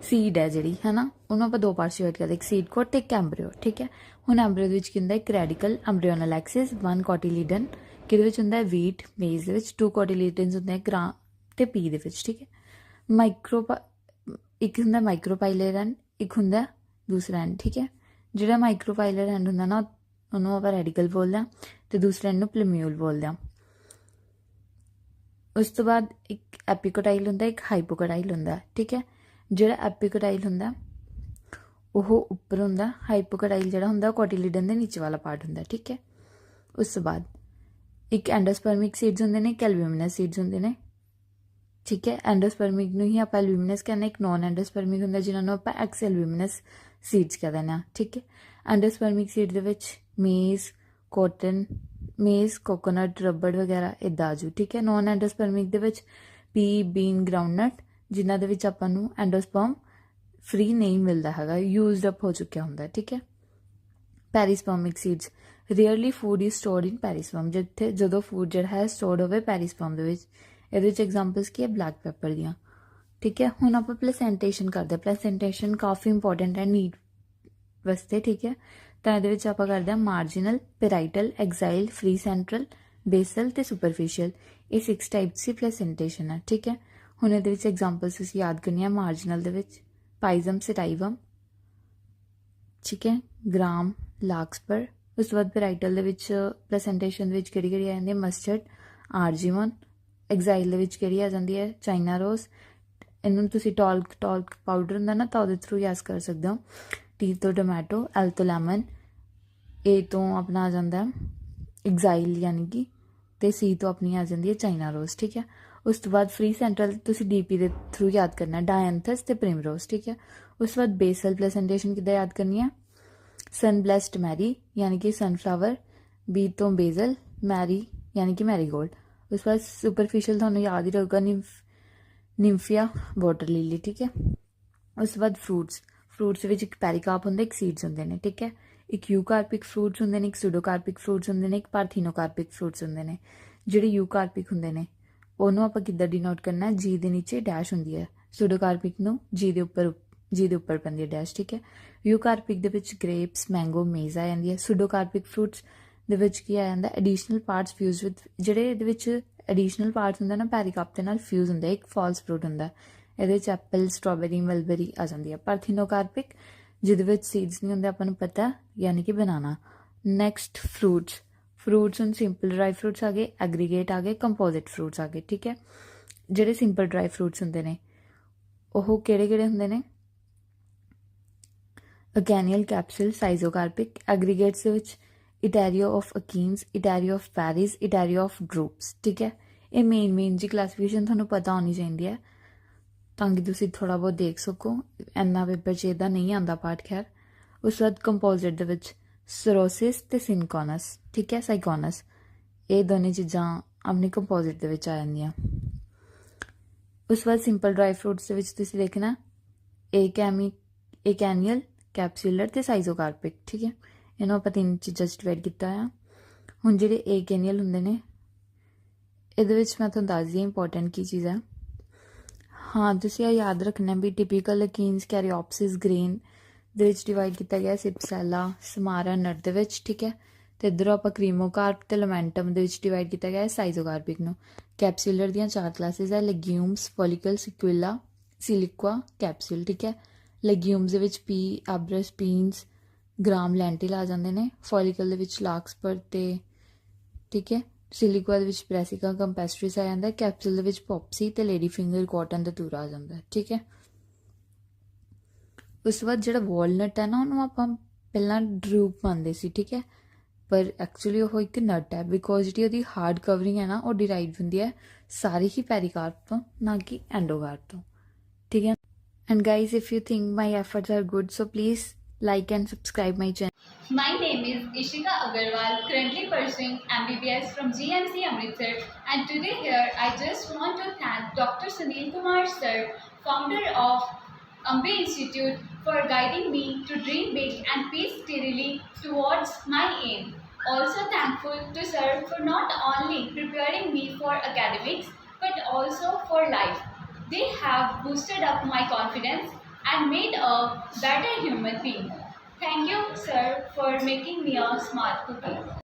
ਸੀਡ ਹੈ ਜਿਹੜੀ ਹੈ ਨਾ, ਉਹਨੂੰ ਆਪਾਂ ਦੋ ਪਾਰਟਸ ਡਿਵਾਈਡ ਕਰਦੇ, ਇੱਕ ਸੀਡ ਕੋਟ ਤੇ ਇੱਕ ਐਂਬਰੀਓ, ਠੀਕ ਹੈ। ਹੁਣ ਐਂਬਰੀਓ ਦੇ ਵਿੱਚ ਕੀ ਹੁੰਦਾ? ਇੱਕ ਰੈਡੀਕਲ ਐਂਬਰੀਓਨਲ ਐਕਸਿਸ, 1 ਕੋਟਿਲੀਡਨ ਕਿਹਦੇ ਵਿੱਚ ਹੁੰਦਾ? ਵੀਟ, ਮੇਜ਼ ਦੇ ਵਿੱਚ 2 ਕੋਟਿਲੀਡਨਸ ਹੁੰਦੇ ਆ ਗ੍ਰਾਮ ਤੇ ਪੀ ਦੇ ਵਿੱਚ, ਠੀਕ ਹੈ। ਇੱਕ ਹੁੰਦਾ ਮਾਈਕਰੋਪਾਈਲਰ ਐਂਡ, ਇੱਕ ਹੁੰਦਾ ਦੂਸਰਾ ਐਂਡ, ਠੀਕ ਹੈ। ਜਿਹੜਾ ਮਾਈਕਰੋਪਾਈਲਰ ਐਂਡ ਹੁੰਦਾ ਨਾ ਉਹਨੂੰ ਆਪਾਂ ਰੈਡੀਕਲ ਬੋਲਦੇ ਹਾਂ ਤੇ ਦੂਸਰੇ ਐਂਡ ਨੂੰ ਪਲੇਮਿਊਲ ਬੋਲਦੇ ਹਾਂ। ਉਸ ਤੋਂ ਬਾਅਦ ਇੱਕ ਐਪੀਕੋਟਾਈਲ ਹੁੰਦਾ, ਇੱਕ ਹਾਈਪੋਕੋਟਾਈਲ ਹੁੰਦਾ, ਠੀਕ ਹੈ। ਜਿਹੜਾ ਐਪੀਕੋਟਾਈਲ ਹੁੰਦਾ ਉਹ ਉੱਪਰ ਹੁੰਦਾ, ਹਾਈਪੋਕੋਟਾਈਲ ਜਿਹੜਾ ਹੁੰਦਾ ਕੋਟਿਲੀਡਨ ਦੇ ਨੀਚੇ ਵਾਲਾ ਪਾਰਟ ਹੁੰਦਾ, ਠੀਕ ਹੈ। ਉਸ ਤੋਂ ਬਾਅਦ ਇੱਕ ਐਂਡੋਸਪਰਮਿਕ ਸੀਡਸ ਹੁੰਦੇ ਨੇ, ਇੱਕ ਐਲਬਿਊਮਿਨਸ ਸੀਡਸ ਹੁੰਦੇ ਨੇ, ਠੀਕ ਹੈ। ਐਂਡੋਸਪਰਮਿਕ ਨੂੰ ਹੀ ਆਪਾਂ ਐਲਬਿਊਮਿਨਸ ਕਹਿੰਦੇ, ਇੱਕ ਨੋਨ ਐਂਡੋਸਪਰਮਿਕ ਹੁੰਦਾ ਜਿਹਨਾਂ ਨੂੰ ਆਪਾਂ ਐਕਸ ਐਲਬਿਊਮਿਨਸ ਸੀਡਸ ਕਹਿ ਦਿੰਦੇ ਹਾਂ, ਠੀਕ ਹੈ। ਐਂਡੋਸਪਰਮਿਕ ਸੀਡ ਦੇ ਵਿੱਚ ਮੇਜ਼, ਕੋਕੋਨਟ, ਰਬੜ ਵਗੈਰਾ ਇੱਦਾਂ ਆ ਜੂ, ਠੀਕ ਹੈ। ਨੋਨ ਐਂਡੋਸਪਰਮਿਕ ਦੇ ਵਿੱਚ ਪੀ, ਬੀਨ, ਗਰਾਊਂਡਨਟ ਜਿਨ੍ਹਾਂ ਦੇ ਵਿੱਚ ਆਪਾਂ ਨੂੰ ਐਂਡੋਸਪਰਮ ਫਰੀ ਨਹੀਂ ਮਿਲਦਾ ਹੈਗਾ, ਯੂਜ਼ਡ ਅਪ ਹੋ ਚੁੱਕਿਆ ਹੁੰਦਾ, ਠੀਕ ਹੈ। ਪੈਰੀਸਪਰਮਿਕ ਸੀਡਸ, ਰੀਅਰਲੀ ਫੂਡ ਇਜ਼ ਸਟੋਰਡ ਇਨ ਪੈਰੀਸਪਰਮ, ਜਦੋਂ ਫੂਡ ਜਿਹੜਾ ਹੈ ਸਟੋਰਡ ਹੋਵੇ ਪੈਰੀਸਪਰਮ ਦੇ ਵਿੱਚ। ਇਹਦੇ ਵਿੱਚ ਐਗਜ਼ਾਮਪਲਸ ਕੀ ਹੈ? ਬਲੈਕ ਪੈਪਰ ਦੀਆਂ, ਠੀਕ ਹੈ। ਹੁਣ ਆਪਾਂ ਪਲੇਸੈਂਟੇਸ਼ਨ ਕਰਦੇ ਹਾਂ। ਪਲੇਸੈਂਟੇਸ਼ਨ ਕਾਫੀ ਇੰਪੋਰਟੈਂਟ ਹੈ ਨੀਟ ਵਾਸਤੇ, ਠੀਕ ਹੈ। ਤਾਂ ਇਹਦੇ ਵਿੱਚ ਆਪਾਂ ਕਰਦੇ ਹਾਂ ਮਾਰਜਨਲ, ਪੈਰਾਈਟਲ, ਐਗਜ਼ਾਈਲ, ਫਰੀ ਸੈਂਟਰਲ, ਬੇਸਲ ਤੇ ਸੁਪਰਫਿਸ਼ੀਅਲ। ਇਹ 6 ਟਾਈਪਸ ਦੀ ਪਲੇਸੈਂਟੇਸ਼ਨ ਹੈ, ਠੀਕ ਹੈ। ਹੁਣ ਇਹਦੇ ਵਿੱਚ ਐਗਜ਼ਾਮਪਲਸ ਤੁਸੀਂ ਯਾਦ ਕਰਨੀਆਂ। ਮਾਰਜਨਲ ਦੇ ਵਿੱਚ ਪਾਈਜ਼ਮ, ਸਟਾਈਵਮ, ਠੀਕ ਹੈ, ਗ੍ਰਾਮ, ਲਾਕਸਪਰ। ਉਸ ਤੋਂ ਬਾਅਦ ਪੈਰਾਈਟਲ ਦੇ ਵਿੱਚ ਪਲੇਸੈਂਟੇਸ਼ਨ ਦੇ ਵਿੱਚ ਕਿਹੜੀ ਆ ਜਾਂਦੀ ਹੈ? ਮਸਟਰਡ, ਆਰਜੀਮਨ। ਐਗਜ਼ਾਈਲ ਦੇ ਵਿੱਚ ਕਿਹੜੀ ਆ ਜਾਂਦੀ ਹੈ? ਚਾਈਨਾ ਰੋਜ਼। ਇਹਨੂੰ ਤੁਸੀਂ ਟਾਲਕ ਪਾਊਡਰ ਹੁੰਦਾ ਨਾ ਤਾਂ ਉਹਦੇ ਥਰੂ ਯਾਦ ਕਰ ਸਕਦੇ ਹੋ। ਟੀ ਤੋਂ ਟੋਮੈਟੋ, ਐਲ ਤੋਂ ਲੈਮਨ, ਏ ਤੋਂ ਆਪਣਾ ਆ ਜਾਂਦਾ ਐਗਜ਼ਾਈਲ ਯਾਨੀ ਕਿ, ਤੇ ਸੀ ਤੋਂ ਆਪਣੀ ਆ ਜਾਂਦੀ ਹੈ ਚਾਈਨਾ ਰੋਜ਼, ਠੀਕ ਹੈ। ਉਸ ਤੋਂ ਬਾਅਦ ਫਰੀ ਸੈਂਟਰਲ ਤੁਸੀਂ ਡੀਪੀ ਦੇ ਥਰੂ ਯਾਦ ਕਰਨਾ, ਡਾਇਐਂਥਸ ਤੇ ਪ੍ਰਿਮਰੋਜ਼, ਠੀਕ ਹੈ। ਉਸ ਤੋਂ ਬਾਅਦ ਬੇਸਲ ਪਲੇਸੈਂਟੇਸ਼ਨ ਕਿੱਦਾਂ ਯਾਦ ਕਰਨੀ ਹੈ? ਸਨ ਬਲੈਸਡ ਮੈਰੀ ਯਾਨੀ ਕਿ ਸਨਫਲਾਵਰ, ਬੀ ਤੋਂ ਬੇਜ਼ਲ, ਮੈਰੀ ਯਾਨੀ ਕਿ ਮੈਰੀਗੋਲਡ। ਉਸ ਤੋਂ ਬਾਅਦ ਸੁਪਰਫਿਸ਼ੀਅਲ ਤੁਹਾਨੂੰ ਯਾਦ ਹੀ ਰਹੂਗਾ ਨਿੰਫੀਆ, ਵਾਟਰ ਲਿਲੀ, ਠੀਕ ਹੈ। ਉਸ ਤੋਂ ਬਾਅਦ ਫਰੂਟਸ ਵਿੱਚ ਇੱਕ ਪੈਰੀਕਾਰਪ ਹੁੰਦਾ, ਇੱਕ ਸੀਡਸ ਹੁੰਦੇ ਨੇ, ਠੀਕ ਹੈ। ਇੱਕ ਯੂਕਾਰਪਿਕ ਫਰੂਟਸ ਹੁੰਦੇ ਨੇ, ਇੱਕ ਸੂਡੋਕਾਰਪਿਕ ਫਰੂਟਸ ਹੁੰਦੇ ਨੇ, ਇੱਕ ਪਾਰਥੀਨੋਕਾਰਪਿਕ ਫਰੂਟਸ ਹੁੰਦੇ ਨੇ। ਜਿਹੜੇ ਯੂਕਾਰਪਿਕ ਹੁੰਦੇ ਨੇ ਉਹਨੂੰ ਆਪਾਂ ਕਿੱਦਾਂ ਡਿਨੋਟ ਕਰਨਾ? ਜੀ ਦੇ ਨੀਚੇ ਡੈਸ਼ ਹੁੰਦੀ ਹੈ। ਸੂਡੋਕਾਰਪਿਕ ਨੂੰ ਜੀ ਦੇ ਉੱਪਰ ਪੈਂਦੀ ਹੈ ਡੈਸ਼, ਠੀਕ ਹੈ। ਯੂਕਾਰਪਿਕ ਦੇ ਵਿੱਚ ਗ੍ਰੇਪਸ, ਮੈਂਗੋ, ਮੇਜ਼ ਆ ਜਾਂਦੀ ਹੈ। ਸੂਡੋਕਾਰਪਿਕ ਫਰੂਟਸ ਦੇ ਵਿੱਚ ਕੀ ਆ ਜਾਂਦਾ? ਐਡੀਸ਼ਨਲ ਪਾਰਟਸ ਫਿਊਜ਼ ਵਿਦ, ਜਿਹੜੇ ਇਹਦੇ ਵਿੱਚ ਐਡੀਸ਼ਨਲ ਪਾਰਟਸ ਹੁੰਦਾ ਨਾ ਪੈਰੀਕਾਰਪ ਦੇ ਨਾਲ ਫਿਊਜ਼ ਹੁੰਦਾ, ਇੱਕ ਫਾਲਸ ਫਰੂਟ ਹੁੰਦਾ। ਇਹਦੇ ਵਿੱਚ ਐਪਲ, ਸਟ੍ਰਾਬੇਰੀ, ਮਲਬੇਰੀ ਆ ਜਾਂਦੀ ਹੈ। ਪਾਰਥੀਨੋਕਾਰਪਿਕ ਜਿਹਦੇ ਵਿੱਚ ਸੀਡਸ ਨਹੀਂ ਹੁੰਦੇ, ਆਪਾਂ ਨੂੰ ਪਤਾ, ਯਾਨੀ ਕਿ ਬਨਾਨਾ। ਨੈਕਸਟ ਫਰੂਟਸ ਹੁਣ ਸਿੰਪਲ ਡਰਾਈ ਫਰੂਟਸ ਆ ਗਏ, ਐਗਰੀਗੇਟ ਆ ਗਏ, ਕੰਪੋਜ਼ਿਟ ਫਰੂਟਸ ਆ ਗਏ, ਠੀਕ ਹੈ। ਜਿਹੜੇ ਸਿੰਪਲ ਡਰਾਈ ਫਰੂਟਸ ਹੁੰਦੇ ਨੇ ਉਹ ਕਿਹੜੇ ਹੁੰਦੇ ਨੇ? ਅਕੈਨੀਅਲ, ਕੈਪਸੂਲ, ਸਾਈਜ਼ੋਕਾਰਪਿਕ। ਐਗਰੀਗੇਟਸ ਦੇ ਵਿੱਚ ਇਟੈਰੀਓ ਆਫ ਅਕੀਨਸ, ਇਟੈਰੀਓ ਆਫ ਪੈਰੀਜ਼, ਇਟੈਰੀਓ ਆਫ ਡਰੂਪਸ, ਠੀਕ ਹੈ। ਇਹ ਮੇਨ ਜੀ ਕਲਾਸੀਫਿਕੇਸ਼ਨ ਤੁਹਾਨੂੰ ਪਤਾ ਹੋਣੀ ਚਾਹੀਦੀ ਹੈ ਤਾਂ ਕਿ ਤੁਸੀਂ ਥੋੜ੍ਹਾ ਬਹੁਤ ਦੇਖ ਸਕੋ। ਇੰਨਾ ਪੇਪਰ 'ਚ ਇਹਦਾ ਨਹੀਂ ਆਉਂਦਾ ਪਾਰਟ। ਖੈਰ ਉਸ ਤੋਂ ਬਾਅਦ ਕੰਪੋਜ਼ਿਟ ਦੇ ਵਿੱਚ ਸਰੋਸਿਸ ਅਤੇ ਸਿੰਕੋਨਸ, ਠੀਕ ਹੈ, ਸਾਈਕੋਨਸ, ਇਹ ਦੋਨੇ ਚੀਜ਼ਾਂ ਆਪਣੀ ਕੰਪੋਜ਼ਿਟ ਦੇ ਵਿੱਚ ਆ ਜਾਂਦੀਆਂ। ਉਸ ਤੋਂ ਬਾਅਦ ਸਿੰਪਲ ਡਰਾਈ ਫਰੂਟਸ ਦੇ ਵਿੱਚ ਤੁਸੀਂ ਦੇਖਣਾ ਏਕੈਨੀਅਲ, ਕੈਪਸੂਲਰ ਅਤੇ ਸਾਈਜ਼ੋਕਾਰਪਿਕ, ਠੀਕ ਹੈ। ਇਹਨੂੰ ਆਪਾਂ 3 ਚੀਜ਼ਾਂ 'ਚ ਡਿਵਾਈਡ ਕੀਤਾ ਆ। ਹੁਣ ਜਿਹੜੇ ਏਕੈਨੀਅਲ ਹੁੰਦੇ ਨੇ ਇਹਦੇ ਵਿੱਚ ਮੈਂ ਤੁਹਾਨੂੰ ਦੱਸਦੀ ਹਾਂ ਇੰਪੋਰਟੈਂਟ ਕੀ ਚੀਜ਼ ਹੈ। ਹਾਂ, ਤੁਸੀਂ ਇਹ ਯਾਦ ਰੱਖਣਾ ਵੀ ਟਿਪੀਕਲ ਲਕੀਨਸ ਕੈਰੀਓਪਸਿਸ ਗ੍ਰੇਨ ਦੇ ਵਿੱਚ ਡਿਵਾਈਡ ਕੀਤਾ ਗਿਆ, ਸਿਪਸੈਲਾ ਸਮਾਰਾ ਨਟ ਦੇ ਵਿੱਚ, ਠੀਕ ਹੈ। ਅਤੇ ਇੱਧਰੋਂ ਆਪਾਂ ਕ੍ਰੀਮੋਕਾਰਪ ਅਤੇ ਲਮੈਂਟਮ ਦੇ ਵਿੱਚ ਡਿਵਾਈਡ ਕੀਤਾ ਗਿਆ ਸਾਈਜ਼ੋਕਾਰਪਿਕ ਨੂੰ। ਕੈਪਸੂਲਰ ਦੀਆਂ 4 ਕਲਾਸਿਸ ਹੈ, ਲੈਗਿਊਮਸ, ਫੋਲੀਕਲ, ਸਿਕੁਇਲਾ, ਸਿਲਿਕੁਆ, ਕੈਪਸੂਲ, ਠੀਕ ਹੈ। ਲੈਗਿਊਮਸ ਦੇ ਵਿੱਚ ਪੀ, ਆਬਰਸ, ਪੀਨਸ, ਗ੍ਰਾਮ, ਲੈਂਟਿਲ ਆ ਜਾਂਦੇ ਨੇ। ਫੋਲੀਕਲ ਦੇ ਵਿੱਚ ਲਾਕਸਪਰ ਅਤੇ, ਠੀਕ ਹੈ। ਸਿਲਿਕੁਆ ਦੇ ਵਿੱਚ ਬ੍ਰੈਸਿਕਾ ਕੰਪੈਸਟਰਿਸ ਆ ਜਾਂਦਾ। ਕੈਪਸੂਲ ਦੇ ਵਿੱਚ ਪੋਪਸੀ ਅਤੇ ਲੇਡੀ ਫਿੰਗਰ, ਕਾਟਨ ਦਾ ਤੂਰਾ ਆ ਜਾਂਦਾ, ਠੀਕ ਹੈ। ਉਸ ਤੋਂ ਬਾਅਦ ਜਿਹੜਾ ਵਾਲਨਟ ਹੈ ਨਾ ਉਹਨੂੰ ਆਪਾਂ ਪਹਿਲਾਂ ਡਰੂਪ ਮੰਨਦੇ ਸੀ, ਠੀਕ ਹੈ, ਪਰ ਐਕਚੁਅਲੀ ਉਹ ਇੱਕ ਨਟ ਹੈ ਬਿਕੋਜ਼ ਜਿਹੜੀ ਉਹਦੀ ਹਾਰਡ ਕਵਰਿੰਗ ਹੈ ਨਾ ਉਹ ਡਿਰਾਈਵ ਹੁੰਦੀ ਹੈ ਸਾਰੀ ਹੀ ਪੈਰੀਕਾਰਪ ਤੋਂ, ਨਾ ਕਿ ਐਂਡੋਕਾਰਪ ਤੋਂ, ਠੀਕ ਹੈ। And guys if you think my efforts are good so please like and subscribe my channel. My name is Ishika Agarwal, currently pursuing MBBS from GMC Amritsar, and today here I just want to thank Dr. Sunil Kumar sir, founder of Ambe Institute, for guiding me to dream big and pace steadily towards my aim. Also thankful to sir for not only preparing me for academics but also for life. They have boosted up my confidence and made a better human being. Thank you, sir, for making me a smart cookie.